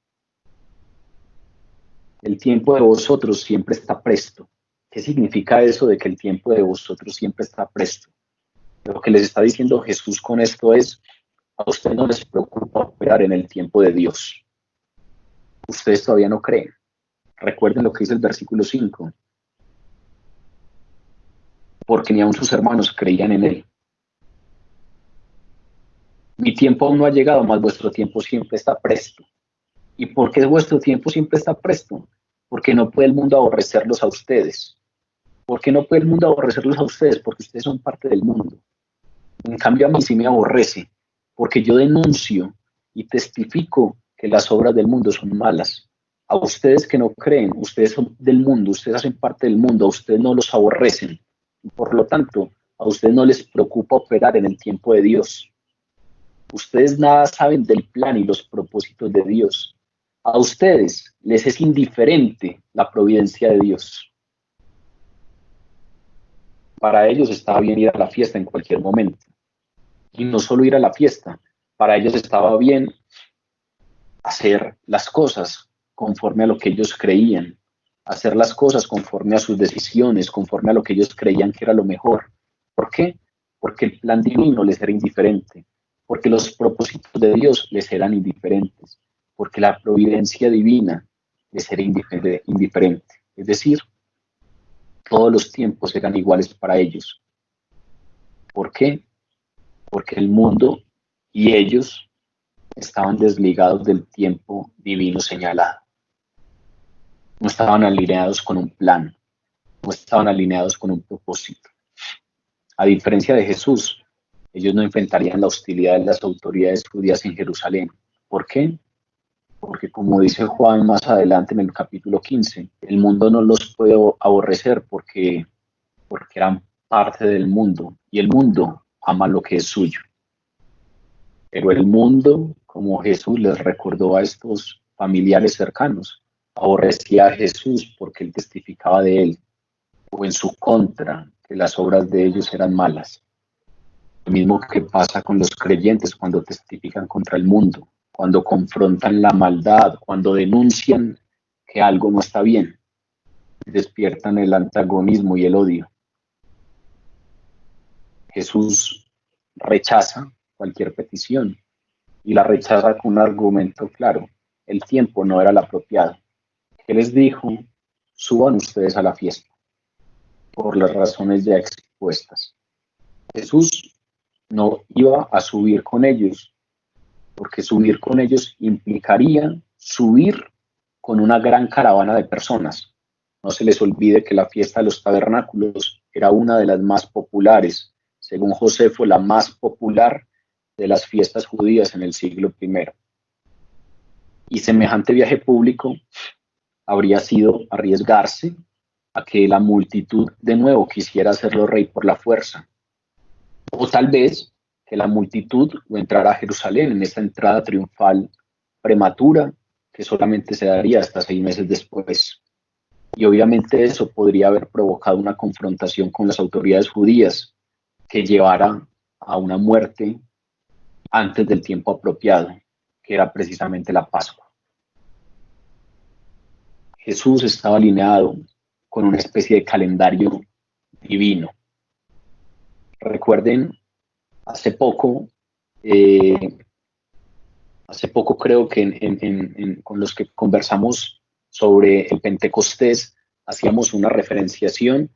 [SPEAKER 1] el tiempo de vosotros siempre está presto. ¿Qué significa eso de que el tiempo de vosotros siempre está presto? Lo que les está diciendo Jesús con esto es, a ustedes no les preocupa operar en el tiempo de Dios. Ustedes todavía no creen. Recuerden lo que dice el versículo 5. Porque ni aun sus hermanos creían en él. Mi tiempo aún no ha llegado, mas vuestro tiempo siempre está presto. ¿Y por qué vuestro tiempo siempre está presto? Porque no puede el mundo aborrecerlos a ustedes. ¿Por qué no puede el mundo aborrecerlos a ustedes? Porque ustedes son parte del mundo. En cambio, a mí sí me aborrece, porque yo denuncio y testifico que las obras del mundo son malas. A ustedes que no creen, ustedes son del mundo, ustedes hacen parte del mundo, a ustedes no los aborrecen. Por lo tanto, a ustedes no les preocupa operar en el tiempo de Dios. Ustedes nada saben del plan y los propósitos de Dios. A ustedes les es indiferente la providencia de Dios. Para ellos estaba bien ir a la fiesta en cualquier momento. Y no solo ir a la fiesta, para ellos estaba bien hacer las cosas conforme a lo que ellos creían, hacer las cosas conforme a sus decisiones, conforme a lo que ellos creían que era lo mejor. ¿Por qué? Porque el plan divino les era indiferente, porque los propósitos de Dios les eran indiferentes, porque la providencia divina les era indiferente. Es decir, todos los tiempos eran iguales para ellos. ¿Por qué? Porque el mundo y ellos estaban desligados del tiempo divino señalado. No estaban alineados con un plan, no estaban alineados con un propósito. A diferencia de Jesús, ellos no enfrentarían la hostilidad de las autoridades judías en Jerusalén. ¿Por qué? Porque como dice Juan más adelante en el capítulo 15, el mundo no los puede aborrecer porque eran parte del mundo y el mundo ama lo que es suyo. Pero el mundo, como Jesús les recordó a estos familiares cercanos, aborrecía a Jesús porque él testificaba de él, o en su contra, que las obras de ellos eran malas. Lo mismo que pasa con los creyentes cuando testifican contra el mundo, cuando confrontan la maldad, cuando denuncian que algo no está bien, despiertan el antagonismo y el odio. Jesús rechaza cualquier petición y la rechaza con un argumento claro. El tiempo no era el apropiado. ¿Qué les dijo? Suban ustedes a la fiesta, por las razones ya expuestas. Jesús no iba a subir con ellos, porque subir con ellos implicaría subir con una gran caravana de personas. No se les olvide que la fiesta de los tabernáculos era una de las más populares. Según Josefo, la más popular de las fiestas judías en el siglo I. Y semejante viaje público habría sido arriesgarse a que la multitud de nuevo quisiera hacerlo rey por la fuerza. O tal vez que la multitud lo entrara a Jerusalén en esta entrada triunfal prematura que solamente se daría hasta 6 meses después. Y obviamente eso podría haber provocado una confrontación con las autoridades judías que llevara a una muerte antes del tiempo apropiado, que era precisamente la Pascua. Jesús estaba alineado con una especie de calendario divino. Recuerden, hace poco creo que con los que conversamos sobre el Pentecostés, hacíamos una referenciación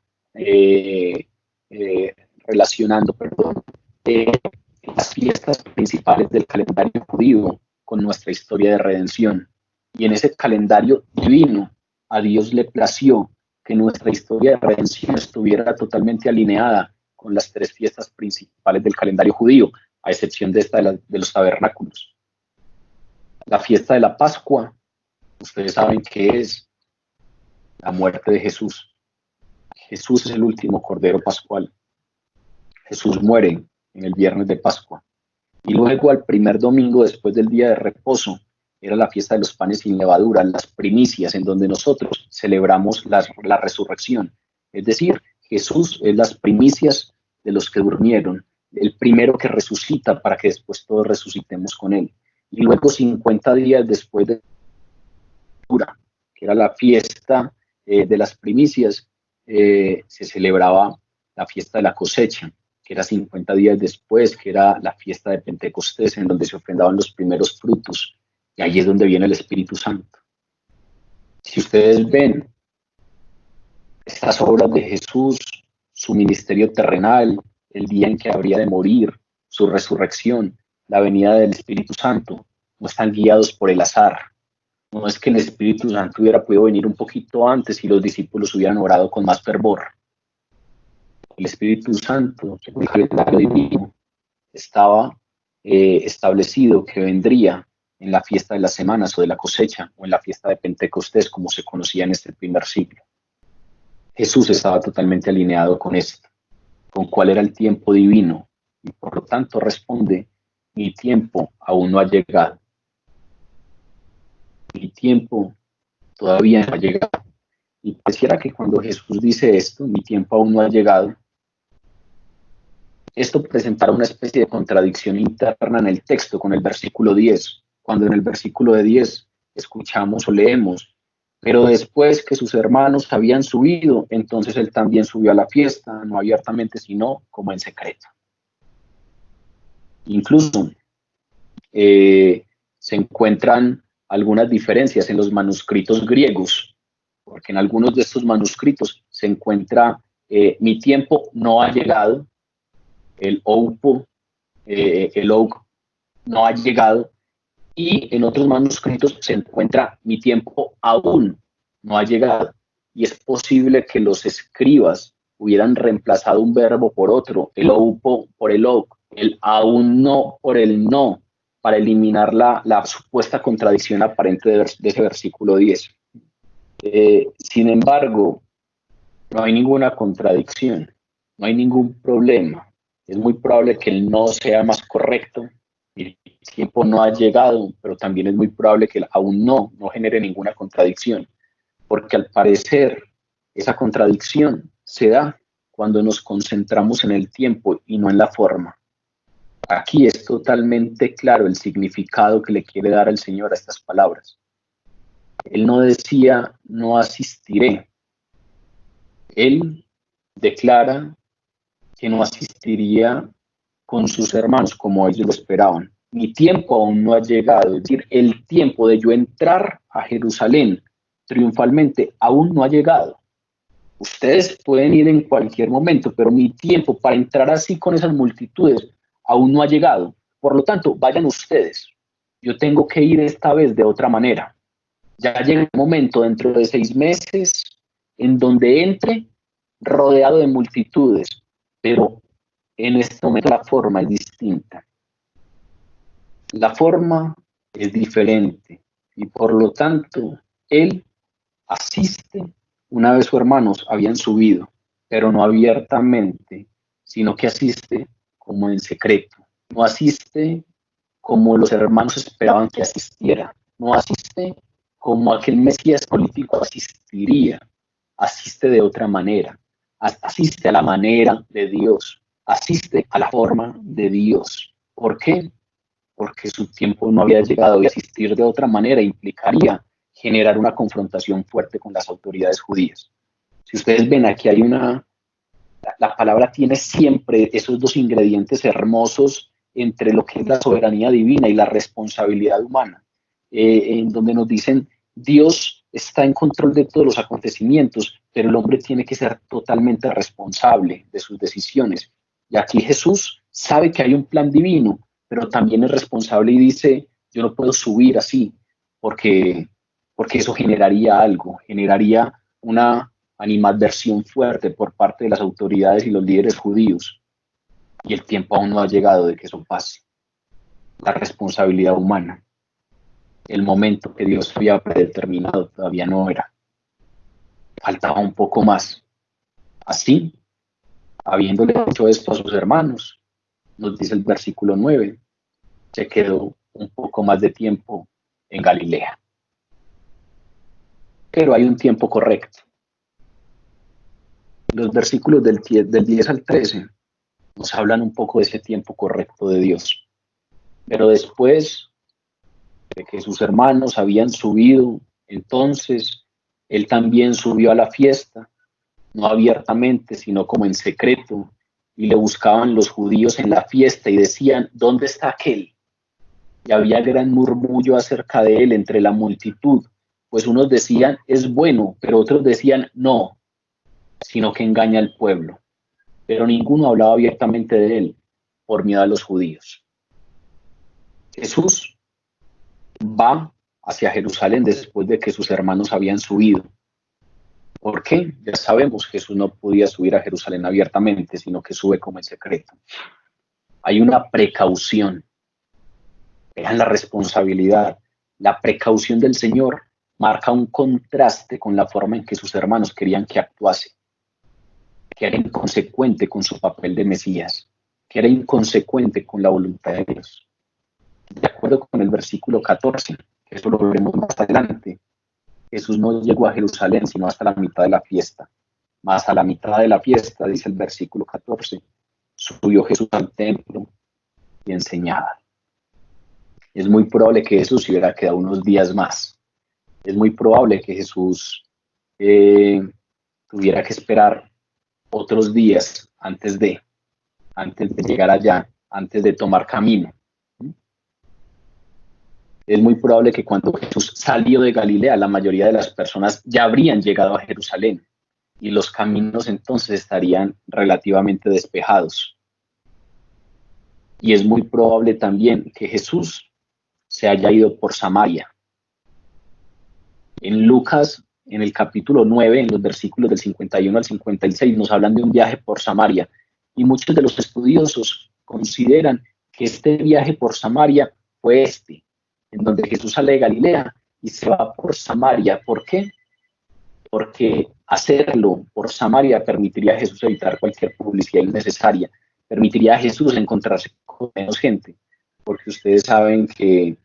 [SPEAKER 1] relacionando las fiestas principales del calendario judío con nuestra historia de redención. Y en ese calendario divino, a Dios le plació que nuestra historia de redención estuviera totalmente alineada con las 3 fiestas principales del calendario judío, a excepción de esta de los tabernáculos. La fiesta de la Pascua, ustedes saben que es la muerte de Jesús. Jesús es el último Cordero Pascual. Jesús muere en el viernes de Pascua. Y luego al primer domingo después del día de reposo, era la fiesta de los panes sin levadura, las primicias, en donde nosotros celebramos la resurrección. Es decir, Jesús es las primicias de los que durmieron, el primero que resucita para que después todos resucitemos con él. Y luego 50 días después de que era la fiesta de las primicias, se celebraba la fiesta de la cosecha, que era 50 días después, que era la fiesta de Pentecostés, en donde se ofrendaban los primeros frutos. Y ahí es donde viene el Espíritu Santo. Si ustedes ven estas obras de Jesús, su ministerio terrenal, el día en que habría de morir, su resurrección, la venida del Espíritu Santo, no están guiados por el azar. No es que el Espíritu Santo hubiera podido venir un poquito antes y los discípulos hubieran orado con más fervor. El Espíritu Santo, el calendario divino, estaba establecido que vendría en la fiesta de las semanas o de la cosecha, o en la fiesta de Pentecostés, como se conocía en este primer siglo. Jesús estaba totalmente alineado con esto, con cuál era el tiempo divino, y por lo tanto responde: mi tiempo aún no ha llegado. Mi tiempo todavía no ha llegado. Y pareciera que cuando Jesús dice esto, mi tiempo aún no ha llegado, esto presentará una especie de contradicción interna en el texto con el versículo 10, cuando en el versículo de 10 escuchamos o leemos: pero después que sus hermanos habían subido, entonces él también subió a la fiesta, no abiertamente, sino como en secreto. Incluso se encuentran algunas diferencias en los manuscritos griegos, porque en algunos de estos manuscritos se encuentra mi tiempo no ha llegado, el oupo, el ouk no ha llegado, y en otros manuscritos se encuentra mi tiempo aún no ha llegado. Y es posible que los escribas hubieran reemplazado un verbo por otro, el oupo por el ouk, el aún no por el no, para eliminar la supuesta contradicción aparente de ese versículo 10. Sin embargo, no hay ninguna contradicción, no hay ningún problema. Es muy probable que el no sea más correcto. El tiempo no ha llegado, pero también es muy probable que el aún no genere ninguna contradicción, porque al parecer esa contradicción se da cuando nos concentramos en el tiempo y no en la forma. Aquí es totalmente claro el significado que le quiere dar el Señor a estas palabras. Él no decía, no asistiré. Él declara que no asistiría con sus hermanos como ellos lo esperaban. Mi tiempo aún no ha llegado, es decir, el tiempo de yo entrar a Jerusalén triunfalmente aún no ha llegado. Ustedes pueden ir en cualquier momento, pero mi tiempo para entrar así con esas multitudes aún no ha llegado. Por lo tanto, vayan ustedes. Yo tengo que ir esta vez de otra manera. Ya llega el momento dentro de 6 meses en donde entre rodeado de multitudes, pero en este momento la forma es distinta. La forma es diferente y por lo tanto él asiste una vez sus hermanos habían subido, pero no abiertamente, sino que asiste como en secreto. No asiste como los hermanos esperaban que asistiera. No asiste como aquel Mesías político asistiría. Asiste de otra manera. Asiste a la manera de Dios. Asiste a la forma de Dios. ¿Por qué? Porque su tiempo no había llegado y asistir de otra manera implicaría generar una confrontación fuerte con las autoridades judías. Si ustedes ven, aquí hay la palabra tiene siempre esos dos ingredientes hermosos entre lo que es la soberanía divina y la responsabilidad humana, en donde nos dicen, Dios está en control de todos los acontecimientos, pero el hombre tiene que ser totalmente responsable de sus decisiones. Y aquí Jesús sabe que hay un plan divino, pero también es responsable y dice, yo no puedo subir así, porque, porque eso generaría algo, generaría una animadversión fuerte por parte de las autoridades y los líderes judíos. Y el tiempo aún no ha llegado de que eso pase. La responsabilidad humana, el momento que Dios había predeterminado todavía no era. Faltaba un poco más. Así, habiéndole hecho esto a sus hermanos, nos dice el versículo 9, se quedó un poco más de tiempo en Galilea. Pero hay un tiempo correcto. Los versículos del 10 al 13 nos hablan un poco de ese tiempo correcto de Dios. Pero después de que sus hermanos habían subido, entonces él también subió a la fiesta, no abiertamente, sino como en secreto, y le buscaban los judíos en la fiesta y decían, ¿dónde está aquel? Y había gran murmullo acerca de él entre la multitud, pues unos decían, es bueno, pero otros decían, no, sino que engaña al pueblo. Pero ninguno hablaba abiertamente de él por miedo a los judíos. Jesús va hacia Jerusalén después de que sus hermanos habían subido. ¿Por qué? Ya sabemos, Jesús no podía subir a Jerusalén abiertamente, sino que sube como en secreto. Hay una precaución. Vean la responsabilidad. La precaución del Señor marca un contraste con la forma en que sus hermanos querían que actuase, que era inconsecuente con su papel de Mesías, que era inconsecuente con la voluntad de Dios. De acuerdo con el versículo 14, que eso lo veremos más adelante, Jesús no llegó a Jerusalén sino hasta la mitad de la fiesta. Más a la mitad de la fiesta, dice el versículo 14, subió Jesús al templo y enseñaba. Es muy probable que Jesús se hubiera quedado unos días más. Es muy probable que Jesús tuviera que esperar otros días antes de llegar allá, antes de tomar camino. Es muy probable que cuando Jesús salió de Galilea, la mayoría de las personas ya habrían llegado a Jerusalén y los caminos entonces estarían relativamente despejados. Y es muy probable también que Jesús se haya ido por Samaria. En Lucas, en el capítulo 9, en los versículos del 51 al 56, nos hablan de un viaje por Samaria. Y muchos de los estudiosos consideran que este viaje por Samaria fue en donde Jesús sale de Galilea y se va por Samaria. ¿Por qué? Porque hacerlo por Samaria permitiría a Jesús evitar cualquier publicidad innecesaria, permitiría a Jesús encontrarse con menos gente, porque ustedes saben que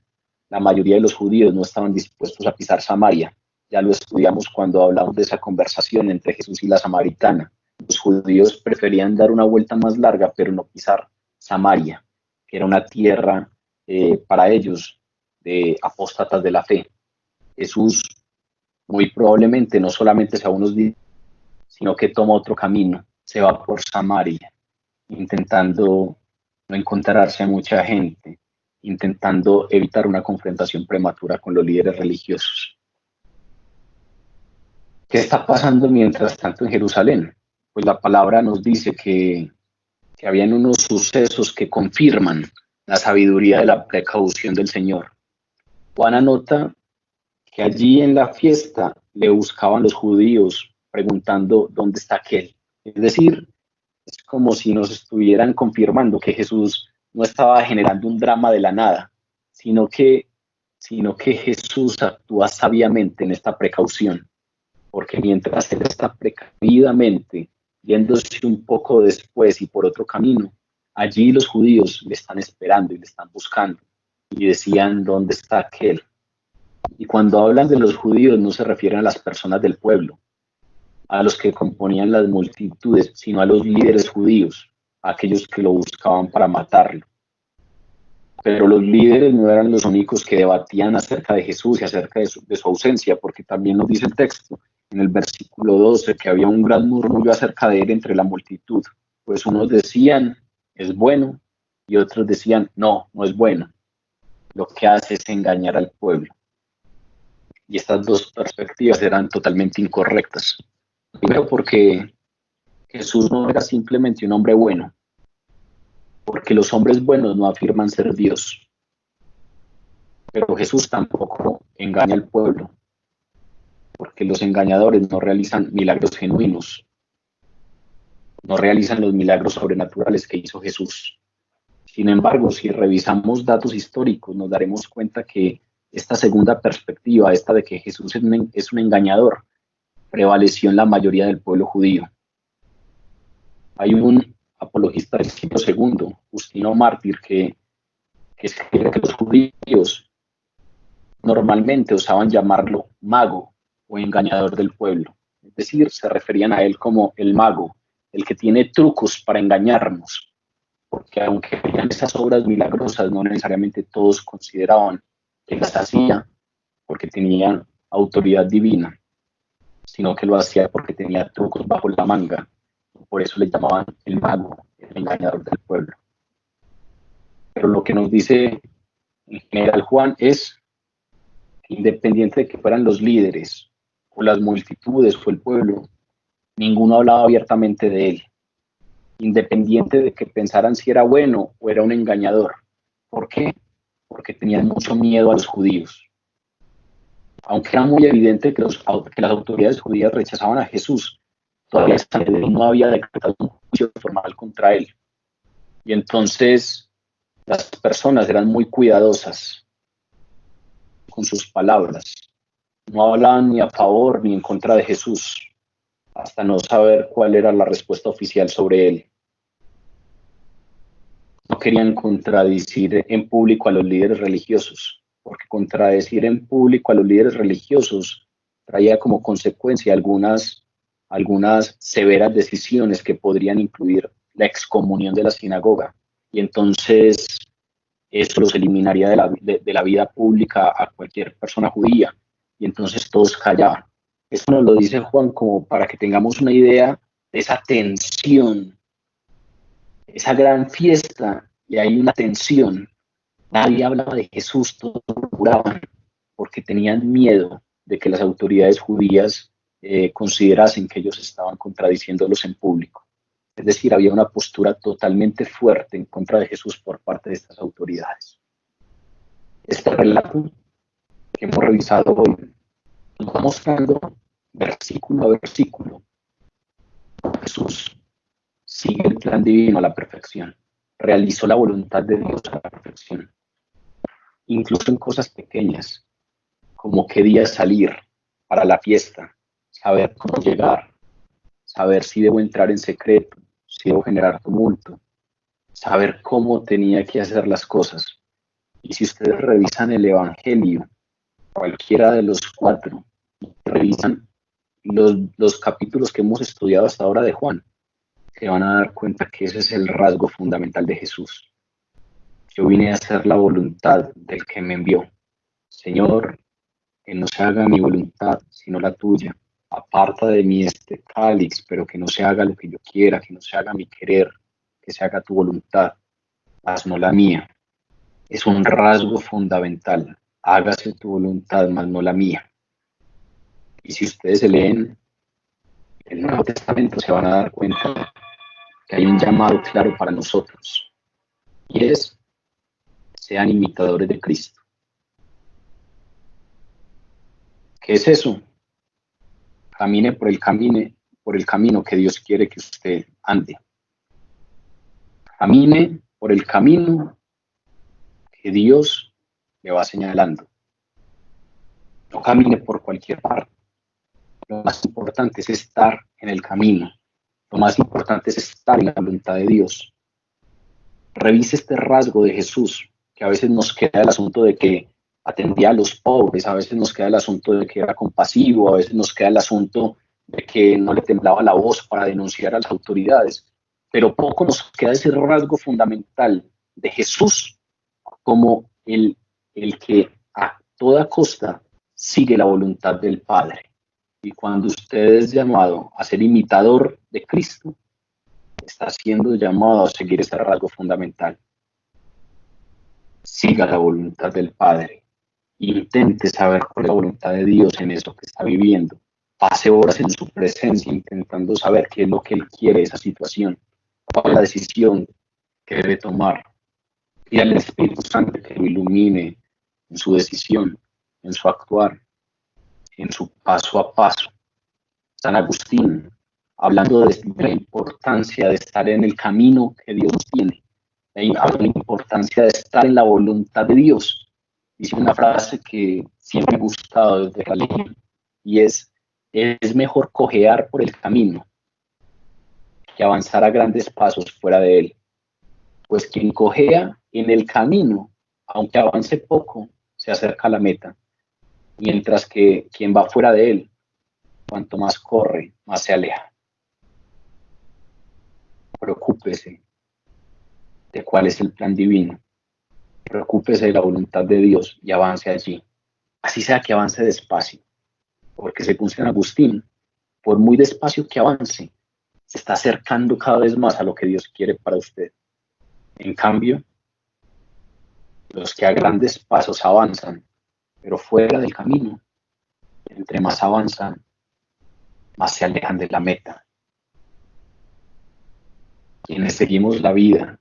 [SPEAKER 1] la mayoría de los judíos no estaban dispuestos a pisar Samaria. Ya lo estudiamos cuando hablamos de esa conversación entre Jesús y la samaritana. Los judíos preferían dar una vuelta más larga, pero no pisar Samaria. que era una tierra para ellos de apóstatas de la fe. Jesús muy probablemente no solamente se va unos días, sino que toma otro camino, se va por Samaria, intentando no encontrarse a mucha gente, intentando evitar una confrontación prematura con los líderes religiosos. ¿Qué está pasando mientras tanto en Jerusalén? Pues la palabra nos dice que habían unos sucesos que confirman la sabiduría de la precaución del Señor. Juan anota que allí en la fiesta le buscaban los judíos preguntando dónde está aquel. Es decir, es como si nos estuvieran confirmando que Jesús no estaba generando un drama de la nada, sino que, sino que Jesús actúa sabiamente en esta precaución, porque mientras él está precavidamente yéndose un poco después y por otro camino, allí los judíos le están esperando y le están buscando y decían, ¿dónde está aquel? Y cuando hablan de los judíos no se refieren a las personas del pueblo, a los que componían las multitudes, sino a los líderes judíos, a aquellos que lo buscaban para matarlo. Pero los líderes no eran los únicos que debatían acerca de Jesús y acerca de su ausencia, porque también nos dice el texto en el versículo 12 que había un gran murmullo acerca de él entre la multitud. Pues unos decían, es bueno, y otros decían, no, no es bueno. Lo que hace es engañar al pueblo. Y estas dos perspectivas eran totalmente incorrectas. Primero porque Jesús no era simplemente un hombre bueno, porque los hombres buenos no afirman ser Dios. Pero Jesús tampoco engaña al pueblo, porque los engañadores no realizan milagros genuinos, no realizan los milagros sobrenaturales que hizo Jesús. Sin embargo, si revisamos datos históricos, nos daremos cuenta que esta segunda perspectiva, esta de que Jesús es un engañador, prevaleció en la mayoría del pueblo judío. Hay un apologista del siglo II, Justino Mártir, que escribe que los judíos normalmente usaban llamarlo mago o engañador del pueblo. Es decir, se referían a él como el mago, el que tiene trucos para engañarnos, porque aunque veían esas obras milagrosas, no necesariamente todos consideraban que las hacía porque tenía autoridad divina, sino que lo hacía porque tenía trucos bajo la manga. Por eso le llamaban el mago, el engañador del pueblo. Pero lo que nos dice en general Juan es que independiente de que fueran los líderes o las multitudes o el pueblo, ninguno hablaba abiertamente de él, independiente de que pensaran si era bueno o era un engañador. ¿Por qué? Porque tenían mucho miedo a los judíos. Aunque era muy evidente que las autoridades judías rechazaban a Jesús, todavía no había decretado un juicio formal contra él. Y entonces las personas eran muy cuidadosas con sus palabras. No hablaban ni a favor ni en contra de Jesús, hasta no saber cuál era la respuesta oficial sobre él. No querían contradecir en público a los líderes religiosos, porque contradecir en público a los líderes religiosos traía como consecuencia algunas severas decisiones que podrían incluir la excomunión de la sinagoga. Y entonces eso los eliminaría de la vida pública a cualquier persona judía. Y entonces todos callaban. Esto nos lo dice Juan como para que tengamos una idea de esa tensión, esa gran fiesta, y hay una tensión. Nadie hablaba de Jesús, todos murmuraban, porque tenían miedo de que las autoridades judías considerasen que ellos estaban contradiciéndolos en público. Es decir, había una postura totalmente fuerte en contra de Jesús por parte de estas autoridades. Este relato que hemos revisado hoy nos va mostrando versículo a versículo Jesús sigue el plan divino a la perfección, realizó la voluntad de Dios a la perfección, incluso en cosas pequeñas, como qué día salir para la fiesta, saber cómo llegar, saber si debo entrar en secreto, si debo generar tumulto, saber cómo tenía que hacer las cosas. Y si ustedes revisan el Evangelio, cualquiera de los cuatro, revisan los capítulos que hemos estudiado hasta ahora de Juan, se van a dar cuenta que ese es el rasgo fundamental de Jesús. Yo vine a hacer la voluntad del que me envió. Señor, que no se haga mi voluntad, sino la tuya. Aparta de mí este cáliz, pero que no se haga lo que yo quiera, que no se haga mi querer, que se haga tu voluntad, mas no la mía. Es un rasgo fundamental. Hágase tu voluntad, mas no la mía. Y si ustedes se leen el Nuevo Testamento, se van a dar cuenta que hay un llamado claro para nosotros, y es: sean imitadores de Cristo. ¿Qué es eso? Camine por el camino que Dios quiere que usted ande. Camine por el camino que Dios le va señalando. No camine por cualquier parte. Lo más importante es estar en el camino. Lo más importante es estar en la voluntad de Dios. Revise este rasgo de Jesús, que a veces nos queda el asunto de que atendía a los pobres, a veces nos queda el asunto de que era compasivo, a veces nos queda el asunto de que no le temblaba la voz para denunciar a las autoridades, pero poco nos queda ese rasgo fundamental de Jesús como el que a toda costa sigue la voluntad del Padre. Y cuando usted es llamado a ser imitador de Cristo, está siendo llamado a seguir ese rasgo fundamental. Siga la voluntad del Padre. Intente saber cuál es la voluntad de Dios en eso que está viviendo. Pase horas en su presencia intentando saber qué es lo que Él quiere de esa situación, cuál es la decisión que debe tomar. Y al Espíritu Santo que lo ilumine en su decisión, en su actuar, en su paso a paso. San Agustín, hablando de la importancia de estar en el camino que Dios tiene, habla de la importancia de estar en la voluntad de Dios. Dice una frase que siempre me ha gustado desde la ley, y es mejor cojear por el camino que avanzar a grandes pasos fuera de él. Pues quien cojea en el camino, aunque avance poco, se acerca a la meta, mientras que quien va fuera de él, cuanto más corre, más se aleja. Preocúpese de cuál es el plan divino. Preocúpese de la voluntad de Dios y avance allí. Así sea que avance despacio, porque según San Agustín, por muy despacio que avance, se está acercando cada vez más a lo que Dios quiere para usted. En cambio, los que a grandes pasos avanzan, pero fuera del camino, entre más avanzan, más se alejan de la meta. Quienes seguimos la vida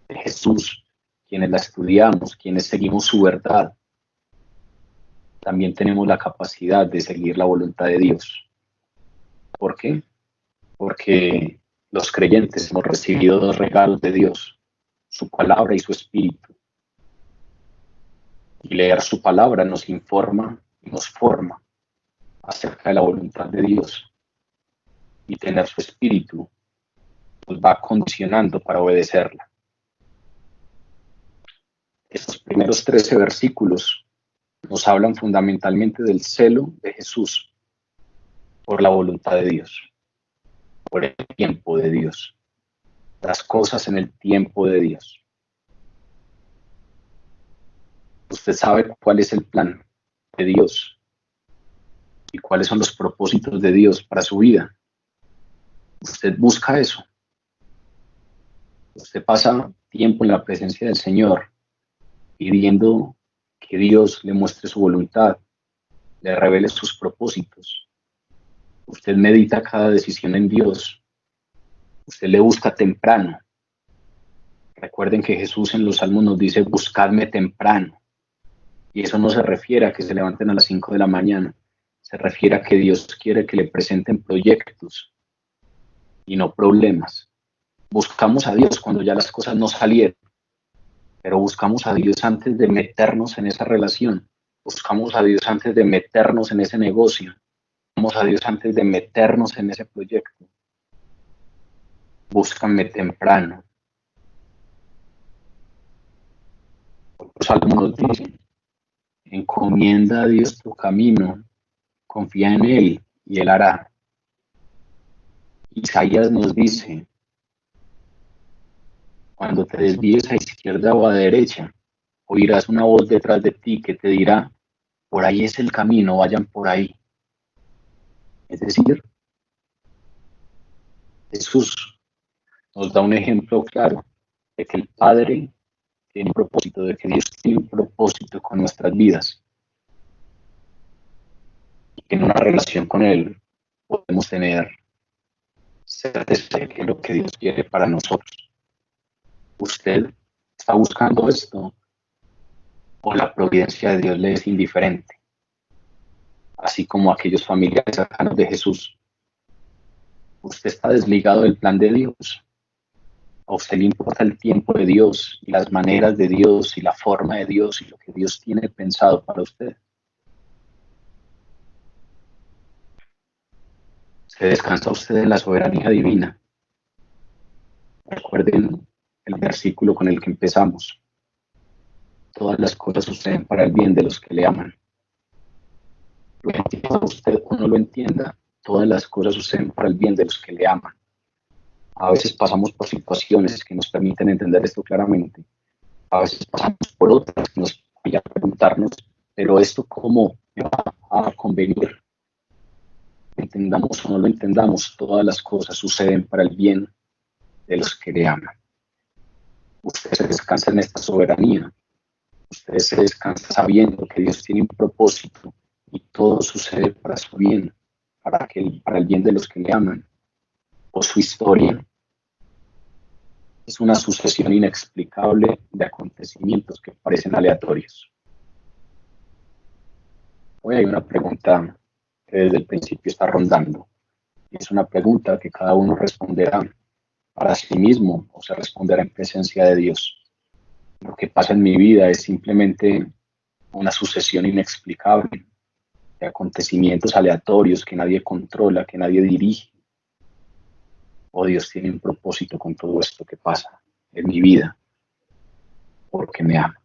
[SPEAKER 1] de Jesús, quienes la estudiamos, quienes seguimos su verdad, también tenemos la capacidad de seguir la voluntad de Dios. ¿Por qué? Porque los creyentes hemos recibido dos regalos de Dios: su palabra y su espíritu. Y leer su palabra nos informa y nos forma acerca de la voluntad de Dios. Y tener su espíritu nos va condicionando para obedecerla. Estos primeros 13 versículos nos hablan fundamentalmente del celo de Jesús por la voluntad de Dios, por el tiempo de Dios, las cosas en el tiempo de Dios. Usted sabe cuál es el plan de Dios y cuáles son los propósitos de Dios para su vida. Usted busca eso. Usted pasa tiempo en la presencia del Señor pidiendo que Dios le muestre su voluntad, le revele sus propósitos. Usted medita cada decisión en Dios. Usted le busca temprano. Recuerden que Jesús en los Salmos nos dice: buscadme temprano. Y eso no se refiere a que se levanten a las 5 de la mañana. Se refiere a que Dios quiere que le presenten proyectos y no problemas. Buscamos a Dios cuando ya las cosas no salieron, pero buscamos a Dios antes de meternos en esa relación. Buscamos a Dios antes de meternos en ese negocio. Buscamos a Dios antes de meternos en ese proyecto. Búscame temprano. Los Salmos nos dicen: encomienda a Dios tu camino, confía en Él y Él hará. Isaías nos dice: Cuando te desvíes a izquierda o a derecha, oirás una voz detrás de ti que te dirá, por ahí es el camino, vayan por ahí. Es decir, Jesús nos da un ejemplo claro de que el Padre tiene un propósito, de que Dios tiene un propósito con nuestras vidas y que en una relación con Él podemos tener certeza de que lo que Dios quiere para nosotros. ¿Usted está buscando esto o la providencia de Dios le es indiferente? Así como aquellos familiares cercanos de Jesús. ¿Usted está desligado del plan de Dios? ¿A usted le importa el tiempo de Dios y las maneras de Dios y la forma de Dios y lo que Dios tiene pensado para usted? ¿Se descansa usted en la soberanía divina? Recuerden el versículo con el que empezamos. Todas las cosas suceden para el bien de los que le aman. Lo entienda usted o no lo entienda, todas las cosas suceden para el bien de los que le aman. A veces pasamos por situaciones que nos permiten entender esto claramente. A veces pasamos por otras que nos vayan a preguntarnos, pero esto cómo me va a convenir. Entendamos o no lo entendamos, todas las cosas suceden para el bien de los que le aman. Usted se descansa en esta soberanía. Usted se descansa sabiendo que Dios tiene un propósito y todo sucede para su bien, para el bien de los que le aman. O su historia es una sucesión inexplicable de acontecimientos que parecen aleatorios. Hoy hay una pregunta que desde el principio está rondando. Y es una pregunta que cada uno responderá para sí mismo o se responderá en presencia de Dios. Lo que pasa en mi vida es simplemente una sucesión inexplicable de acontecimientos aleatorios que nadie controla, que nadie dirige. O Dios tiene un propósito con todo esto que pasa en mi vida, porque me ama.